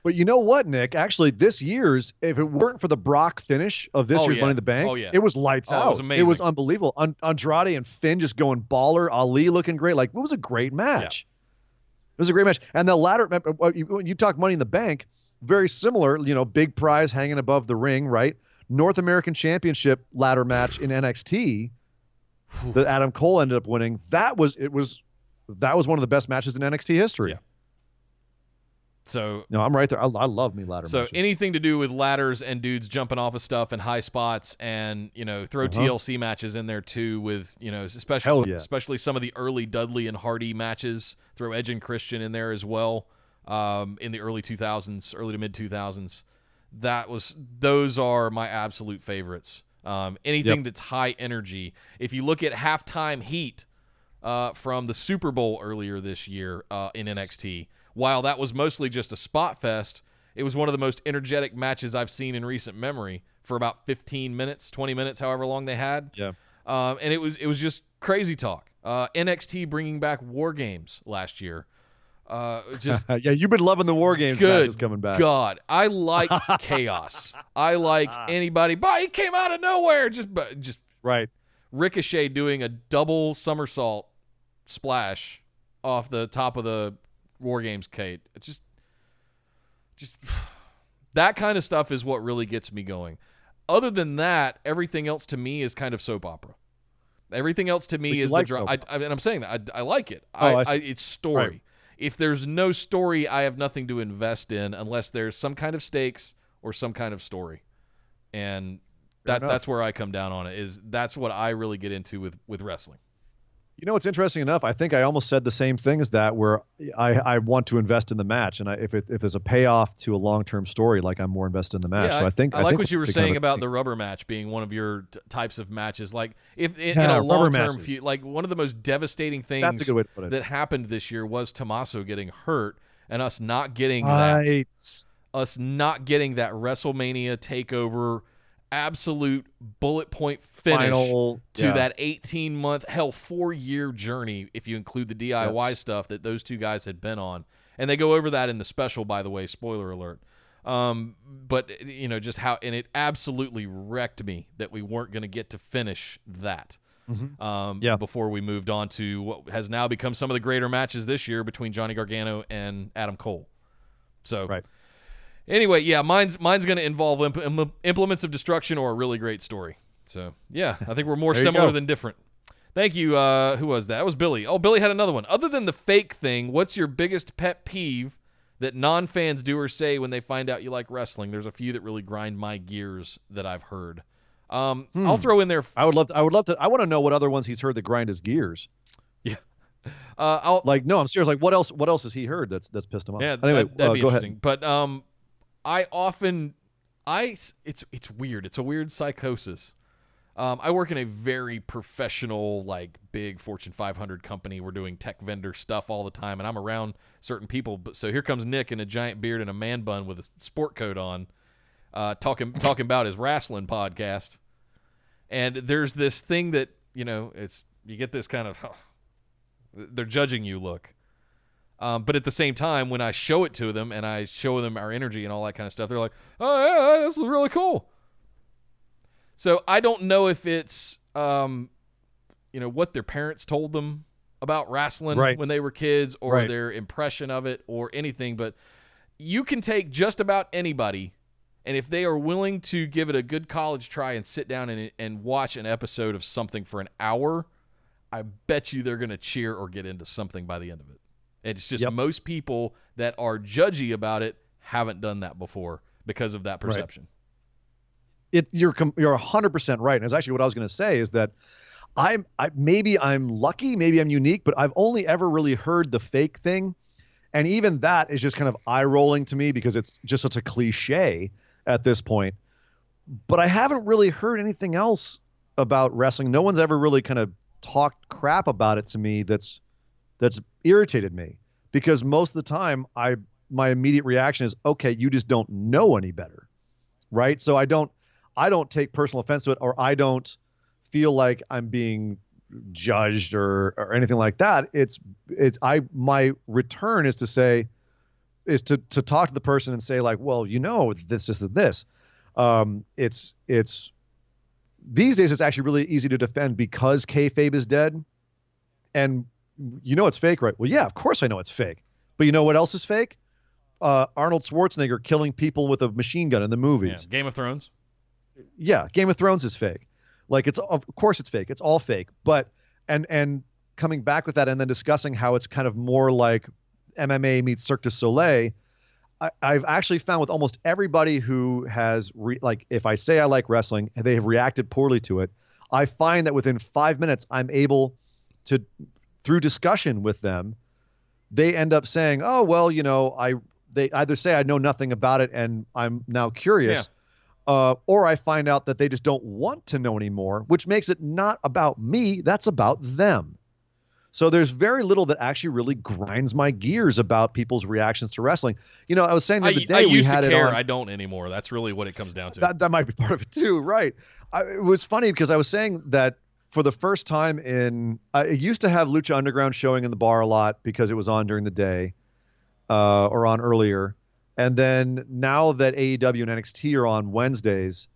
But you know what, Nick? Actually, this year's, if it weren't for the Brock finish of this year's Money in the Bank, it was lights out. It was amazing. It was unbelievable. Andrade and Finn just going baller. Ali looking great. Like, it was a great match. Yeah. It was a great match. And the ladder, when you talk Money in the Bank, very similar, big prize hanging above the ring, right? North American Championship ladder match in NXT that Adam Cole ended up winning. That was one of the best matches in NXT history. Yeah. So no, I'm right there. I love me ladder matches. So anything to do with ladders and dudes jumping off of stuff and high spots and, throw TLC matches in there too with, especially some of the early Dudley and Hardy matches. Throw Edge and Christian in there as well in the early 2000s, early to mid 2000s. Those are my absolute favorites. Anything that's high energy. If you look at Halftime Heat from the Super Bowl earlier this year in NXT, while that was mostly just a spot fest, it was one of the most energetic matches I've seen in recent memory for about 15 minutes, 20 minutes, however long they had. Yeah. And it was just crazy talk. NXT bringing back War Games last year. Yeah, you've been loving the War Games matches coming back. God, I like chaos. I like anybody. But he came out of nowhere. Just right. Ricochet doing a double somersault splash off the top of the War Games Kate. It's just that kind of stuff is what really gets me going. Other than that, everything else to me is kind of soap opera. Everything else to me is like and I'm saying that I like it. It's story. Right. If there's no story, I have nothing to invest in unless there's some kind of stakes or some kind of story. And that's where I come down on it. That's what I really get into with wrestling. You know what's interesting enough? I think I almost said the same thing as that, where I want to invest in the match, and if there's a payoff to a long-term story, like I'm more invested in the match. Yeah, so I think what you were saying about the rubber match being one of your types of matches. Like if in a long-term feud, like one of the most devastating things that happened this year was Tommaso getting hurt and us not getting that WrestleMania takeover absolute bullet point finish to that 18-month, 4-year journey if you include the DIY stuff that those two guys had been on. And they go over that in the special, by the way, spoiler alert. But just how, and it absolutely wrecked me that we weren't going to get to finish that before we moved on to what has now become some of the greater matches this year between Johnny Gargano and Adam Cole. So anyway, yeah, mine's going to involve implements of destruction or a really great story. So, yeah, I think we're more similar than different. Thank you. Who was that? That was Billy. Oh, Billy had another one. Other than the fake thing, what's your biggest pet peeve that non-fans do or say when they find out you like wrestling? There's a few that really grind my gears that I've heard. I'll throw in there. I would love to. I want to know what other ones he's heard that grind his gears. Yeah. No, I'm serious. Like, what else has he heard that's pissed him off? Yeah, anyway, that'd be go interesting. ahead. But it's weird. It's a weird psychosis. I work in a very professional, like big Fortune 500 company. We're doing tech vendor stuff all the time, and I'm around certain people. But so here comes Nick in a giant beard and a man bun with a sport coat on, talking about his wrestling podcast. And there's this thing that you get this kind of they're judging you look. But at the same time, when I show it to them and I show them our energy and all that kind of stuff, they're like, "Oh yeah, this is really cool." So I don't know if it's what their parents told them about wrestling when they were kids, or their impression of it, or anything. But you can take just about anybody, and if they are willing to give it a good college try and sit down and watch an episode of something for an hour, I bet you they're going to cheer or get into something by the end of it. It's just most people that are judgy about it haven't done that before because of that perception. Right. You're 100% right. And it's actually what I was going to say is that maybe I'm lucky, maybe I'm unique, but I've only ever really heard the fake thing. And even that is just kind of eye-rolling to me because it's just such a cliche at this point. But I haven't really heard anything else about wrestling. No one's ever really kind of talked crap about it to me that's irritated me, because most of the time my immediate reaction is, okay, you just don't know any better, right? So I don't take personal offense to it, or I don't feel like I'm being judged or anything like that. My return is to talk to the person and say like, well, this is this. It's these days it's actually really easy to defend because kayfabe is dead, and it's fake, right? Well, yeah, of course I know it's fake, but you know what else is fake? Arnold Schwarzenegger killing people with a machine gun in the movies. Yeah. Game of Thrones. Yeah, Game of Thrones is fake. Like, of course it's fake. It's all fake. But and coming back with that and then discussing how it's kind of more like MMA meets Cirque du Soleil, I've actually found with almost everybody who has if I say I like wrestling and they have reacted poorly to it, I find that within 5 minutes I'm able to, through discussion with them, they end up saying, oh, well, they either say I know nothing about it and I'm now curious, or I find out that they just don't want to know anymore, which makes it not about me. That's about them. So there's very little that actually really grinds my gears about people's reactions to wrestling. I was saying the other day we had it on. I don't anymore. That's really what it comes down to. That might be part of it too, right? It was funny because I was saying that for the first time it used to have Lucha Underground showing in the bar a lot because it was on during the day, or on earlier. And then now that AEW and NXT are on Wednesdays,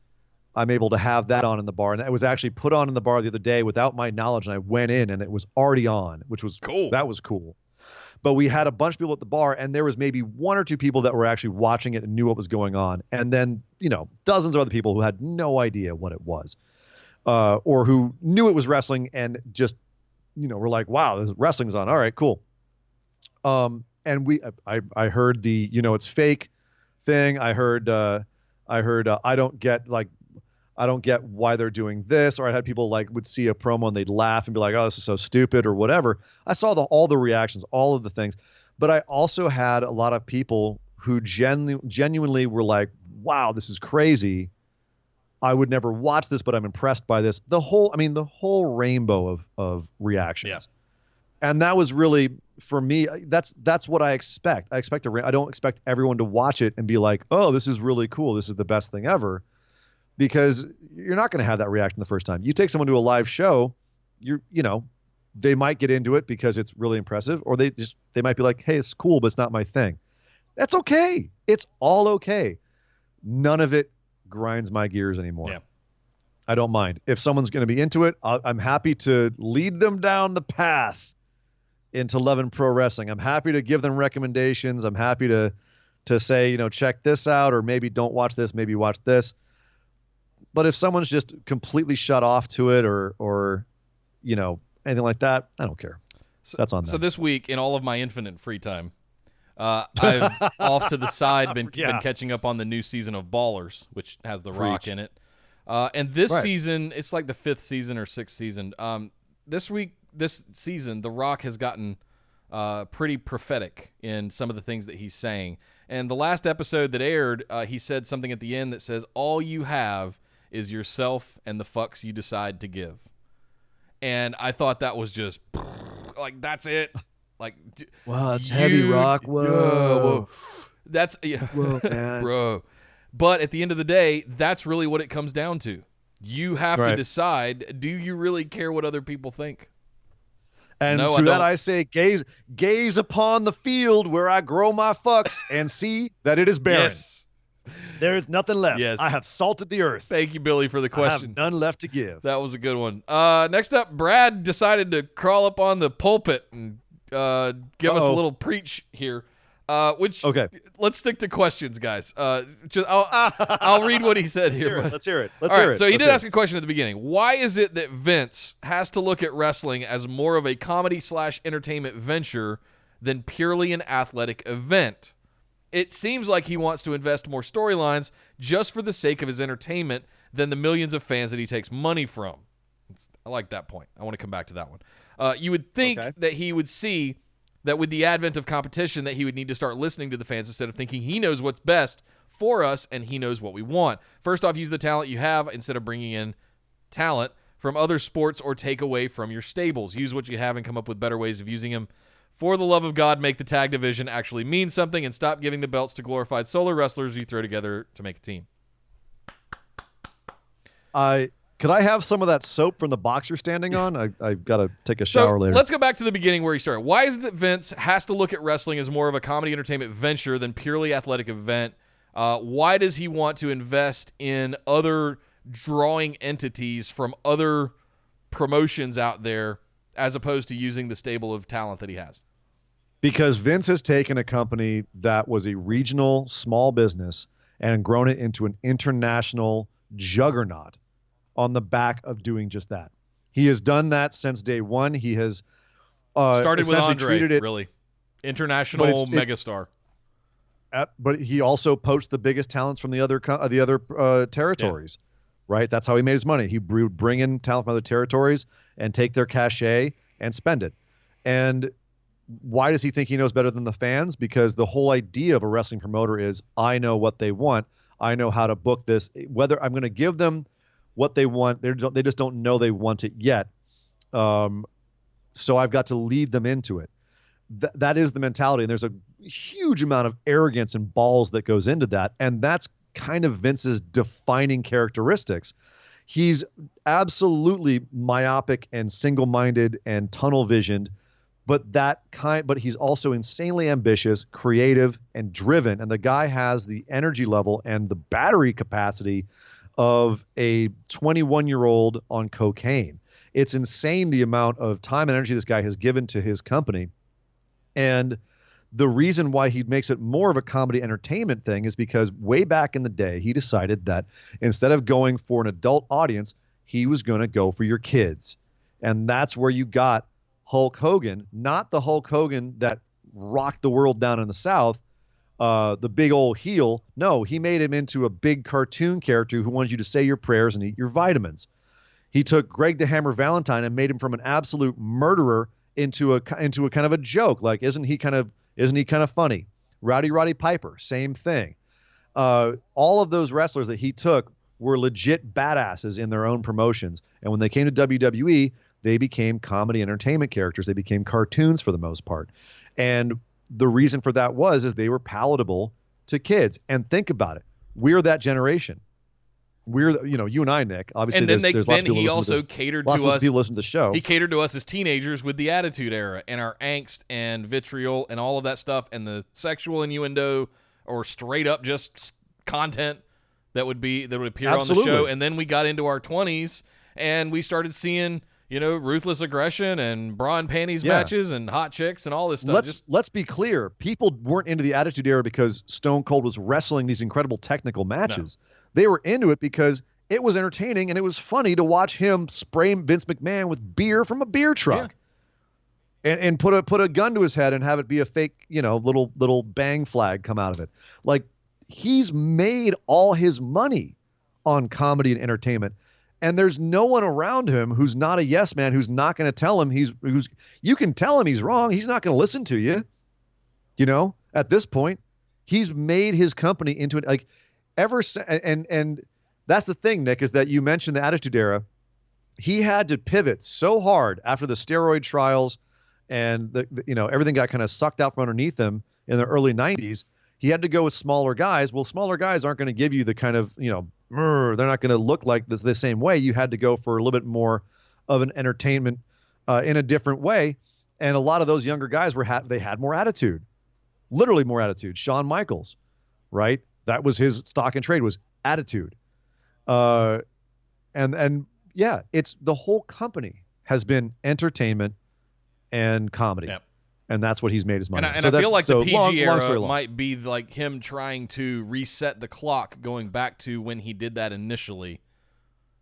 I'm able to have that on in the bar. And that was actually put on in the bar the other day without my knowledge. And I went in and it was already on, which was cool. That was cool. But we had a bunch of people at the bar, and there was maybe one or two people that were actually watching it and knew what was going on. And then, dozens of other people who had no idea what it was, or who knew it was wrestling and just, were like, wow, this wrestling's on. All right, cool. And I heard the, it's fake thing. I heard I don't get why they're doing this. Or I had people would see a promo and they'd laugh and be like, oh, this is so stupid or whatever. I saw all the reactions, all of the things. But I also had a lot of people who genuinely were like, wow, this is crazy. I would never watch this, but I'm impressed by this. The whole rainbow of reactions. Yeah. And that was really, for me, that's what I expect. I don't expect everyone to watch it and be like, oh, this is really cool. This is the best thing ever. Because you're not going to have that reaction the first time. You take someone to a live show, they might get into it because it's really impressive, or they might be like, hey, it's cool, but it's not my thing. That's okay. It's all okay. None of it grinds my gears anymore. Yeah. I don't mind. If someone's going to be into it, I'm happy to lead them down the path into loving pro wrestling. I'm happy to give them recommendations. I'm happy to say, check this out, or maybe don't watch this, maybe watch this. But if someone's just completely shut off to it or anything like that, I don't care. That's on them. So this week, in all of my infinite free time, I've off to the side been catching up on the new season of Ballers, which has The Rock in it. And this season, it's like the 5th season or 6th season. This season, The Rock has gotten pretty prophetic in some of the things that he's saying. And the last episode that aired, he said something at the end that says, all you have is yourself and the fucks you decide to give. And I thought that was just, that's it. Wow, that's heavy, Rock. Whoa. That's, whoa, man. Bro. But at the end of the day, that's really what it comes down to. You have to decide, do you really care what other people think? And no, to that I say, gaze upon the field where I grow my fucks and see that it is barren. Yes. There is nothing left. Yes. I have salted the earth. Thank you, Billy, for the question. I have none left to give. That was a good one. Next up, Brad decided to crawl up on the pulpit and give us a little preach here. Let's stick to questions, guys. I'll read what he said here. Let's hear it. All right, so he did ask a question at the beginning. Why is it that Vince has to look at wrestling as more of a comedy/entertainment venture than purely an athletic event. It seems like he wants to invest more storylines just for the sake of his entertainment than the millions of fans that he takes money from. I like that point. I want to come back to that one. You would think that he would see that with the advent of competition that he would need to start listening to the fans instead of thinking he knows what's best for us and he knows what we want. First off, use the talent you have instead of bringing in talent from other sports or take away from your stables. Use what you have and come up with better ways of using them. For the love of God, make the tag division actually mean something and stop giving the belts to glorified solo wrestlers you throw together to make a team. Could I have some of that soap from the box you're standing on? I've got to take a shower later. Let's go back to the beginning where he started. Why is it that Vince has to look at wrestling as more of a comedy entertainment venture than purely athletic event? Why does he want to invest in other drawing entities from other promotions out there as opposed to using the stable of talent that he has? Because Vince has taken a company that was a regional small business and grown it into an international juggernaut on the back of doing just that. He has done that since day one. He has started with Andre, treated it, really. International megastar. But he also poached the biggest talents from the other territories, right? That's how he made his money. He would bring in talent from other territories and take their cachet and spend it. And why does he think he knows better than the fans? Because the whole idea of a wrestling promoter is, I know what they want. I know how to book this. Whether I'm going to give them what they want, they just don't know they want it yet. So I've got to lead them into it. That is the mentality. And there's a huge amount of arrogance and balls that goes into that. And that's kind of Vince's defining characteristics. He's absolutely myopic and single-minded and tunnel-visioned, but he's also insanely ambitious, creative, and driven. And the guy has the energy level and the battery capacity of a 21-year-old on cocaine. It's insane the amount of time and energy this guy has given to his company. And the reason why he makes it more of a comedy entertainment thing is because way back in the day, he decided that instead of going for an adult audience, he was going to go for your kids. And that's where you got Hulk Hogan, not the Hulk Hogan that rocked the world down in the South, the big old heel. No, he made him into a big cartoon character who wanted you to say your prayers and eat your vitamins. He took Greg the Hammer Valentine and made him from an absolute murderer into a kind of a joke. Like, isn't he kind of funny? Roddy Piper, same thing. All of those wrestlers that he took were legit badasses in their own promotions. And when they came to WWE, they became comedy entertainment characters. They became cartoons for the most part. And the reason for that is they were palatable to kids. And think about it. We're that generation. We're, you and I, Nick, obviously, and then there's lots of people he also catered to us. Lots of people listen to the show. He catered to us as teenagers with the Attitude Era and our angst and vitriol and all of that stuff and the sexual innuendo or straight up just content that would appear Absolutely. on the show. And then we got into our 20s and we started seeing, ruthless aggression and bra and panties matches and hot chicks and all this stuff. Let's be clear. People weren't into the Attitude Era because Stone Cold was wrestling these incredible technical matches. No. They were into it because it was entertaining and it was funny to watch him spray Vince McMahon with beer from a beer truck, and put a gun to his head and have it be a fake, little bang flag come out of it. Like, he's made all his money on comedy and entertainment, and there's no one around him who's not a yes man, who's not going to tell him you can tell him he's wrong. He's not going to listen to you. At this point, he's made his company into and that's the thing, Nick, is that you mentioned the Attitude Era. He had to pivot so hard after the steroid trials and everything got kind of sucked out from underneath him in the early 90s. He had to go with smaller guys. Well, smaller guys aren't going to give you the kind of, they're not going to look like the same way. You had to go for a little bit more of an entertainment in a different way. And a lot of those younger guys they had more attitude, literally more attitude. Shawn Michaels, right? That was his stock and trade, was attitude. It's the whole company has been entertainment and comedy. Yep. And that's what he's made his money. And I feel like the PG era might be like him trying to reset the clock going back to when he did that initially.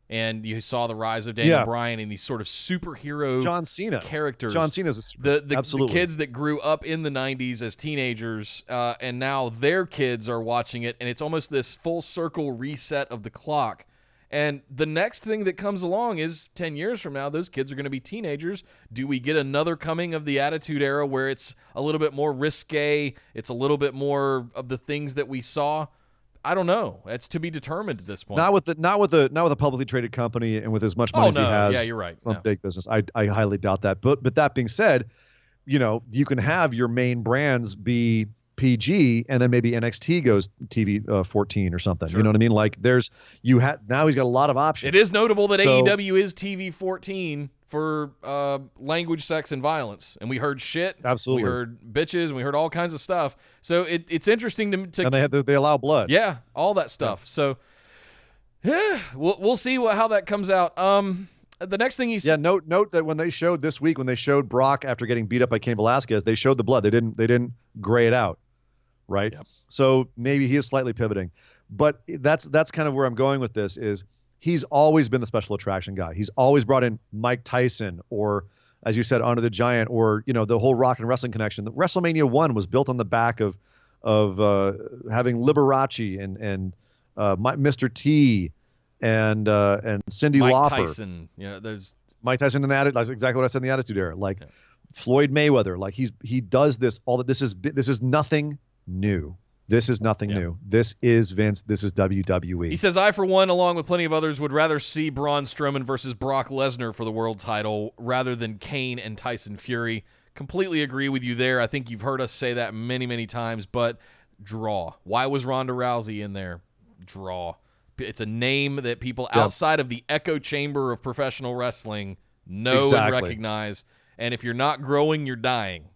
And you saw the rise of Daniel Bryan and these sort of superhero John Cena characters. John Cena's the kids that grew up in the 90s as teenagers, and now their kids are watching it, and it's almost this full circle reset of the clock. And the next thing that comes along is 10 years from now, those kids are going to be teenagers. Do we get another coming of the Attitude Era where it's a little bit more risque, it's a little bit more of the things that we saw? I don't know. It's to be determined at this point. Not with a publicly traded company and with as much money as he has. Yeah, you're right. From big business. I highly doubt that. But that being said, you can have your main brands be PG and then maybe NXT goes TV 14 or something. Sure. You know what I mean? Like now he's got a lot of options. It is notable that AEW is TV 14 for language, sex, and violence. And we heard shit. Absolutely. We heard bitches, and we heard all kinds of stuff. So it's interesting to and they allow blood. Yeah, all that stuff. Yeah. So we'll see how that comes out. The next thing note that when they showed this week, when they showed Brock after getting beat up by Cain Velasquez, they showed the blood. They didn't gray it out, right? Yep. So maybe he is slightly pivoting, but that's kind of where I'm going with this. Is he's always been the special attraction guy. He's always brought in Mike Tyson or, as you said, Andre the Giant, or the whole rock and wrestling connection. The WrestleMania 1 was built on the back of having Liberace and Mr. T and Cyndi Lauper. Mike Tyson, there's Mike Tyson in that. That's exactly what I said in the Attitude Era. Like Floyd Mayweather, like he does this. This is nothing new. This is nothing new. This is Vince. This is WWE. He says, I, for one, along with plenty of others, would rather see Braun Strowman versus Brock Lesnar for the world title rather than Kane and Tyson Fury. Completely agree with you there. I think you've heard us say that many, many times, but draw. Why was Ronda Rousey in there? Draw. It's a name that people outside of the echo chamber of professional wrestling know and recognize. And if you're not growing, you're dying.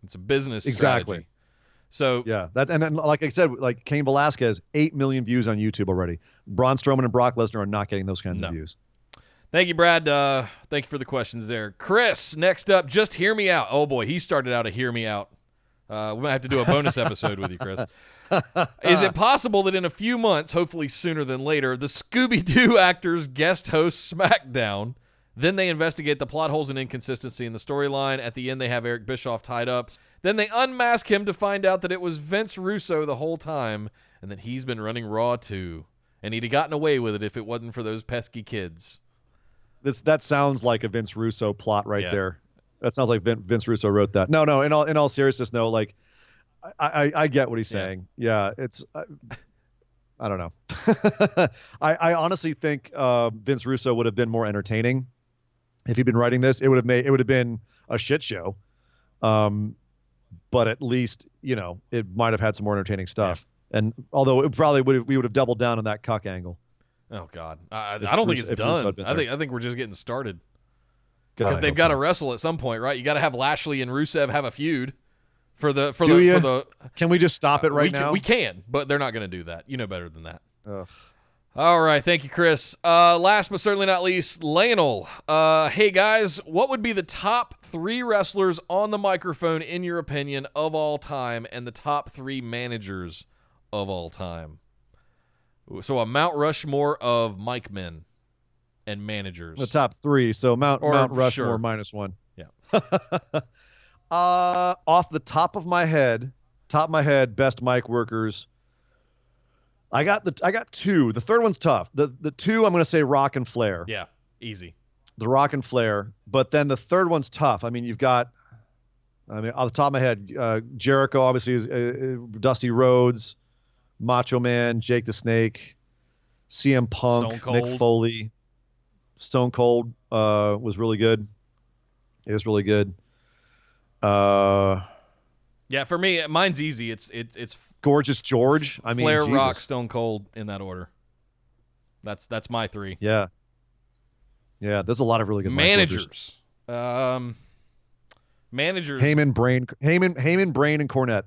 It's a business strategy. So and like I said, like Cain Velasquez, 8 million views on YouTube already. Braun Strowman and Brock Lesnar are not getting those kinds of views. Thank you, Brad. Thank you for the questions there. Chris, next up, just hear me out. Oh boy, he started out a hear me out. We might have to do a bonus episode with you, Chris. Is it possible that in a few months, hopefully sooner than later, the Scooby-Doo actors guest host SmackDown? Then they investigate the plot holes and inconsistency in the storyline. At the end, they have Eric Bischoff tied up. Then they unmask him to find out that it was Vince Russo the whole time and that he's been running Raw too. And he'd have gotten away with it if it wasn't for those pesky kids. That sounds like a Vince Russo plot right there. That sounds like Vince Russo wrote that. No. In all seriousness, no. Like, I get what he's saying. Yeah, it's. I don't know. I honestly think Vince Russo would have been more entertaining if he'd been writing this. It would have been a shit show. But at least, it might have had some more entertaining stuff. Yeah. And although we would have doubled down on that cuck angle. Oh God, I don't think it's done. I think we're just getting started because they've got to wrestle at some point, right? You got to have Lashley and Rusev have a feud for the. Can we just stop it now? We can, but they're not going to do that. You know better than that. Ugh. All right, thank you, Chris. Last but certainly not least, Lionel. Hey guys, what would be the top 3 wrestlers on the microphone in your opinion of all time, and the top 3 managers of all time? So a Mount Rushmore of mic men and managers. The top 3. So Mount Rushmore -1. Yeah. Off the top of my head, best mic workers. I got 2. The third one's tough. The 2 I'm going to say Rock and Flair. Yeah, easy. The Rock and Flair. But then the third one's tough. I mean, you've got. Off the top of my head, Jericho obviously is Dusty Rhodes, Macho Man, Jake the Snake, CM Punk, Mick Foley, Stone Cold was really good. It was really good. Yeah, for me, mine's easy. It's Gorgeous George. I mean, Flair, Jesus. Rock, Stone Cold in that order. That's my 3. Yeah. Yeah, there's a lot of really good managers. Managers. Heyman, Brain, and Cornette.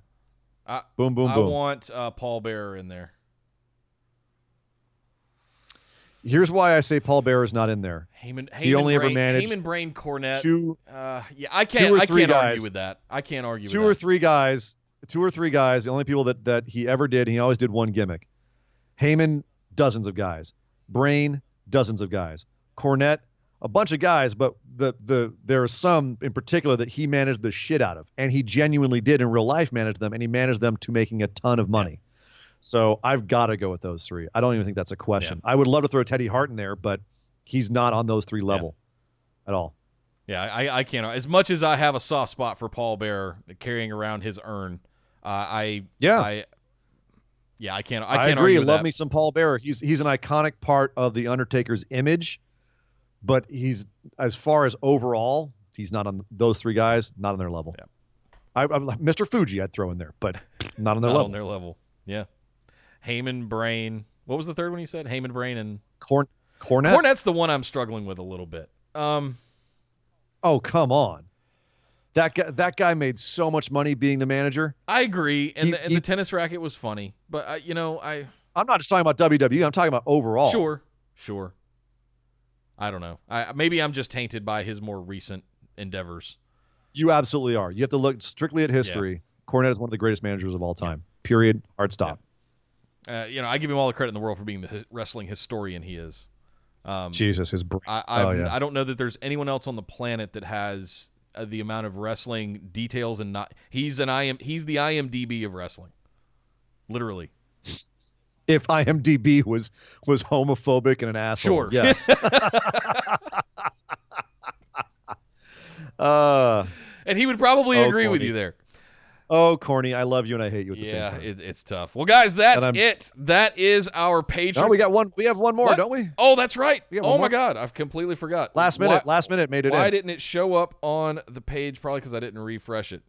Boom. I want Paul Bearer in there. Here's why I say Paul Bearer is not in there. He only ever managed Heyman, Brain, Cornette. 2. I can't argue with that. I can't argue with that. 2 or 3 guys. The only people that he ever did. He always did one gimmick. Heyman, dozens of guys. Brain, dozens of guys. Cornette, a bunch of guys, but there are some in particular that he managed the shit out of, and he genuinely did in real life manage them, and he managed them to making a ton of money. Yeah. So I've got to go with those three. I don't even think that's a question. Yeah. I would love to throw Teddy Hart in there, but he's not on those three level at all. Yeah, I can't. As much as I have a soft spot for Paul Bearer carrying around his urn, I can't. I agree. Love me some Paul Bearer. He's an iconic part of the Undertaker's image, but he's, as far as overall, he's not on those three guys. Not on their level. Yeah. Mr. Fuji, I'd throw in there, but not on their level. On their level. Yeah. Heyman, Brain. What was the third one you said? Heyman, Brain, and Cornette. Cornette's the one I'm struggling with a little bit. Oh, come on. That guy made so much money being the manager. I agree, and the tennis racket was funny, but I'm not just talking about WWE. I'm talking about overall. Sure. I don't know. Maybe I'm just tainted by his more recent endeavors. You absolutely are. You have to look strictly at history. Yeah. Cornette is one of the greatest managers of all time. Period. Hard stop. Yeah. I give him all the credit in the world for being the wrestling historian he is. Jesus, his brain. I don't know that there's anyone else on the planet that has the amount of wrestling details and not. He's the IMDb of wrestling, literally. If IMDb was homophobic and an asshole, sure. Yes. And he would probably agree with you there. Oh, corny. I love you and I hate you at the same time. Yeah, it's tough. Well, guys, that's it. That is our Patron. No, we got one. We have one more, what? Don't we? Oh, that's right. Oh, my God. I've completely forgot. Last minute made it in. Why didn't it show up on the page? Probably because I didn't refresh it.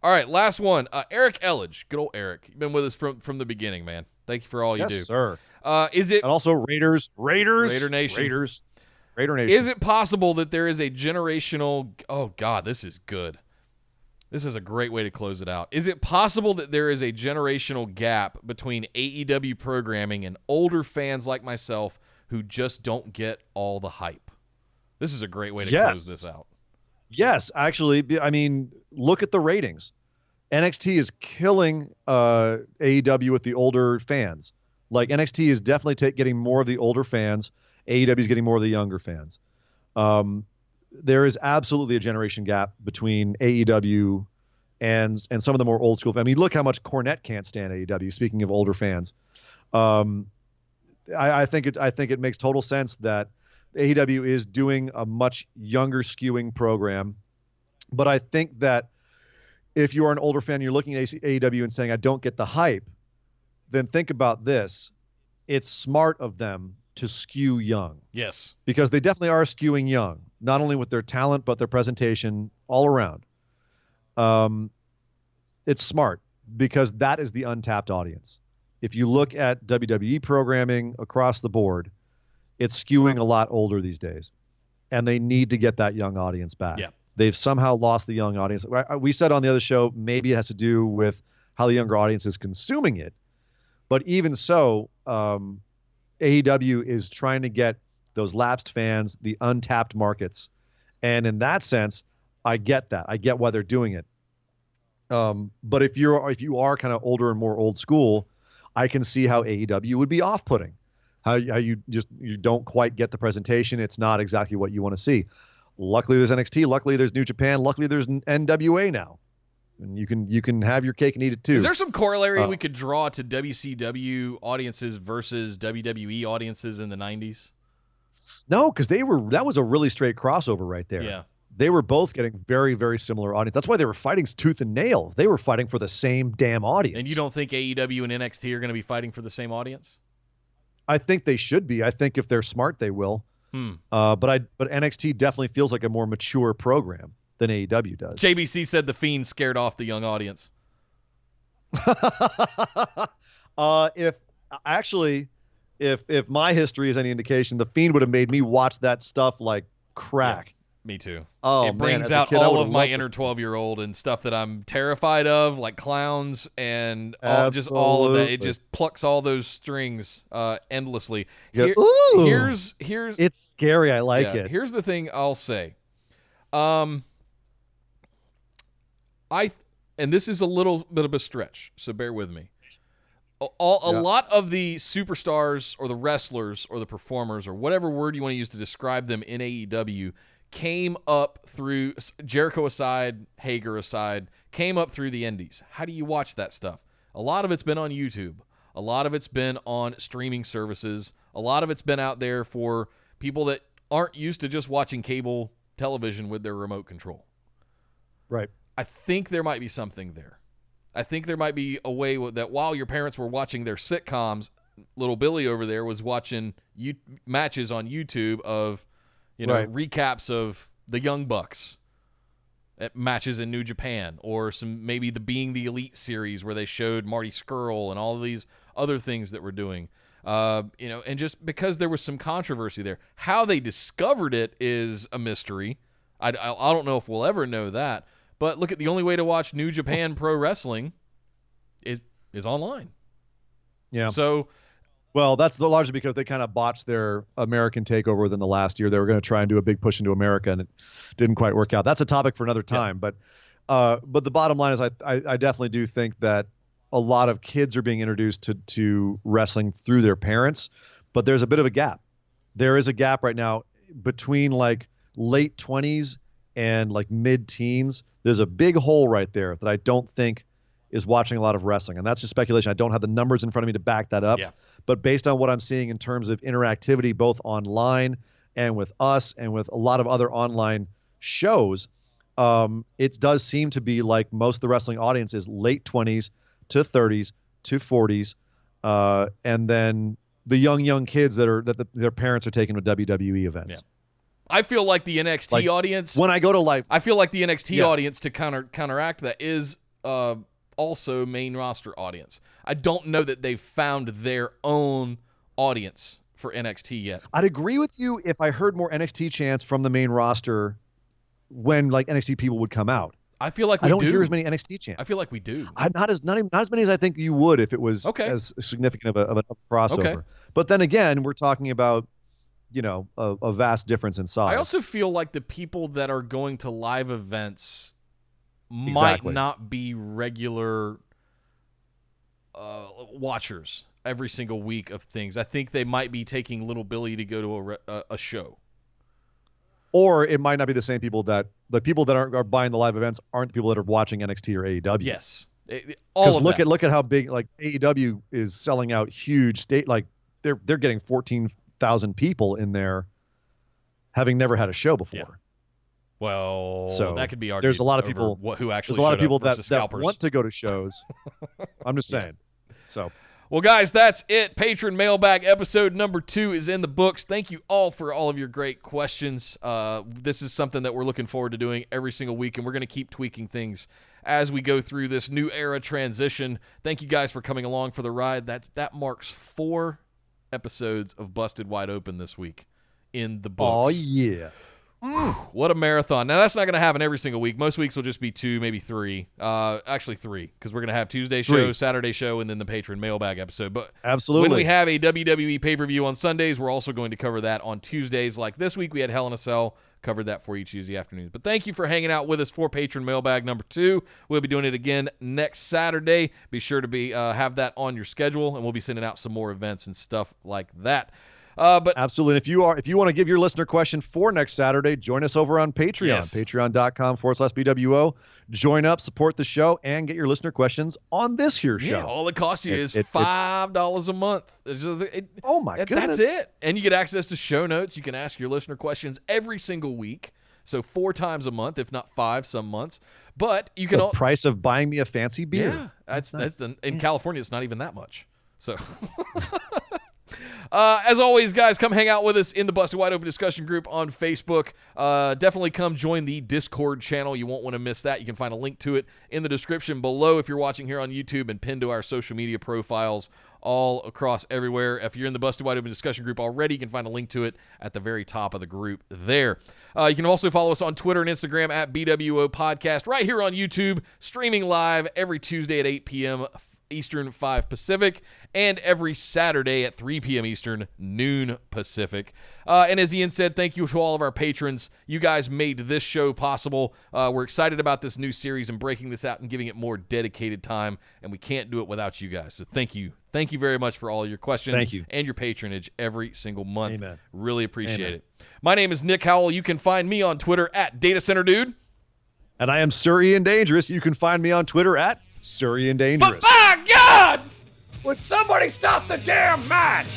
All right, last one. Eric Elledge. Good old Eric. You've been with us from the beginning, man. Thank you for all you do. Yes, sir. Is it... And also Raider Nation. Raider Nation. Is it possible that there is a generational... Oh, God, this is good. This is a great way to close it out. Is it possible that there is a generational gap between AEW programming and older fans like myself who just don't get all the hype? This is a great way to close this out. Yes, actually. I mean, look at the ratings. NXT is killing AEW with the older fans. Like, NXT is definitely getting more of the older fans. AEW is getting more of the younger fans. There is absolutely a generation gap between AEW and some of the more old school. I mean, look how much Cornette can't stand AEW. Speaking of older fans, I think it makes total sense that AEW is doing a much younger skewing program. But I think that if you are an older fan, you're looking at AEW and saying, I don't get the hype, then think about this. It's smart of them to skew young. Yes. Because they definitely are skewing young, not only with their talent, but their presentation all around. It's smart because that is the untapped audience. If you look at WWE programming across the board, it's skewing a lot older these days. And they need to get that young audience back. Yeah. They've somehow lost the young audience. We said on the other show, maybe it has to do with how the younger audience is consuming it. But even so, AEW is trying to get those lapsed fans, the untapped markets. And in that sense, I get that. I get why they're doing it. But if you are kind of older and more old school, I can see how AEW would be off-putting. How you don't quite get the presentation. It's not exactly what you want to see. Luckily, there's NXT. Luckily, there's New Japan. Luckily, there's NWA now. And you can have your cake and eat it too. Is there some corollary we could draw to WCW audiences versus WWE audiences in the 90s? No, because that was a really straight crossover right there. Yeah. They were both getting very, very similar audience. That's why they were fighting tooth and nail. They were fighting for the same damn audience. And you don't think AEW and NXT are going to be fighting for the same audience? I think they should be. I think if they're smart, they will. But NXT definitely feels like a more mature program than AEW does. JBC said the Fiend scared off the young audience. If my history is any indication, the Fiend would have made me watch that stuff like crack. Yeah, me too. Oh, it brings out all of my inner 12-year-old and stuff that I'm terrified of, like clowns and all of that. It just plucks all those strings endlessly. Here's it's scary. I like it. Here's the thing I'll say. And this is a little bit of a stretch, so bear with me. A lot of the superstars or the wrestlers or the performers or whatever word you want to use to describe them in AEW came up through, Jericho aside, Hager aside, came up through the indies. How do you watch that stuff? A lot of it's been on YouTube. A lot of it's been on streaming services. A lot of it's been out there for people that aren't used to just watching cable television with their remote control. Right. I think there might be something there. I think there might be a way that while your parents were watching their sitcoms, little Billy over there was watching matches on YouTube of, recaps of the Young Bucks at matches in New Japan, or maybe the Being the Elite series where they showed Marty Scurll and all of these other things that we're doing. And just because there was some controversy there. How they discovered it is a mystery. I don't know if we'll ever know that. But look, at the only way to watch New Japan Pro Wrestling is online. Yeah. So, well, that's largely because they kind of botched their American takeover within the last year. They were going to try and do a big push into America, and it didn't quite work out. That's a topic for another time. Yeah. But the bottom line is, I definitely do think that a lot of kids are being introduced to wrestling through their parents, but there's a bit of a gap. There is a gap right now between like late 20s and like mid-teens. There's a big hole right there that I don't think is watching a lot of wrestling. And that's just speculation. I don't have the numbers in front of me to back that up. Yeah. But based on what I'm seeing in terms of interactivity, both online and with us and with a lot of other online shows, it does seem to be like most of the wrestling audience is late 20s to 30s to 40s. And then the young kids that their parents are taking to WWE events. Yeah. I feel like the NXT audience. When I go to live, I feel like the NXT audience to counteract that is also main roster audience. I don't know that they've found their own audience for NXT yet. I'd agree with you if I heard more NXT chants from the main roster when like NXT people would come out. I feel like I don't hear as many NXT chants. I feel like we do. Not as many as I think you would if it was as significant of a crossover. Okay. But then again, we're talking about a vast difference in size. I also feel like the people that are going to live events might not be regular watchers every single week of things. I think they might be taking little Billy to go to a show. Or it might not be the same people that the people that are buying the live events aren't the people that are watching NXT or AEW. Yes. Because look at how big like AEW is selling out huge state, like they're getting 14,000 people in there having never had a show before. Yeah. Well, so that could be argued. There's a lot of people who actually there's a lot of people that want to go to shows. I'm just saying. So, well, guys, that's it. Patron Mailbag episode number 2 is in the books. Thank you all for all of your great questions. This is something that we're looking forward to doing every single week, and we're going to keep tweaking things as we go through this new era transition. Thank you guys for coming along for the ride. That marks 4 episodes of Busted Wide Open this week in the books. Oh, yeah. What a marathon. Now, that's not going to happen every single week. Most weeks will just be 2, maybe 3. Actually 3, because we're going to have Tuesday show, Saturday show, and then the Patron Mailbag episode. But absolutely, when we have a WWE pay-per-view on Sundays, we're also going to cover that on Tuesdays. Like this week, we had Hell in a Cell. Covered that for you Tuesday afternoons. But thank you for hanging out with us for Patron Mailbag number 2. We'll be doing it again next Saturday. Be sure to have that on your schedule, and we'll be sending out some more events and stuff like that. But absolutely. If you want to give your listener question for next Saturday, join us over on Patreon, patreon.com/BWO. Join up, support the show, and get your listener questions on this here show. Yeah, all it costs you is $5 a month. Oh my goodness. That's it. And you get access to show notes. You can ask your listener questions every single week. So 4 times a month, if not 5 some months. But you can the price of buying me a fancy beer. Yeah, that's in California it's not even that much. So as always, guys, come hang out with us in the Busted Wide Open discussion group on Facebook. Definitely come join the Discord channel. You won't want to miss that. You can find a link to it in the description below if you're watching here on YouTube, and pinned to our social media profiles all across everywhere. If you're in the Busted Wide Open discussion group already, you can find a link to it at the very top of the group there. You can also follow us on Twitter and Instagram at BWO Podcast, right here on YouTube, streaming live every Tuesday at 8 p.m. Eastern, 5 Pacific, and every Saturday at 3 p.m. Eastern, noon Pacific. And as Ian said, thank you to all of our patrons. You guys made this show possible. We're excited about this new series and breaking this out and giving it more dedicated time, and we can't do it without you guys. So thank you. Thank you very much for all your questions and your patronage every single month. Amen. Really appreciate it. My name is Nick Howell. You can find me on Twitter at DataCenterDude. And I am Sir Ian Dangerous. You can find me on Twitter at Sir Ian Dangerous. But by God! Would somebody stop the damn match?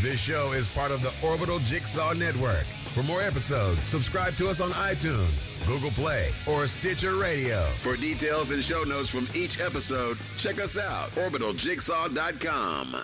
This show is part of the Orbital Jigsaw Network. For more episodes, subscribe to us on iTunes, Google Play, or Stitcher Radio. For details and show notes from each episode, check us out, orbitaljigsaw.com.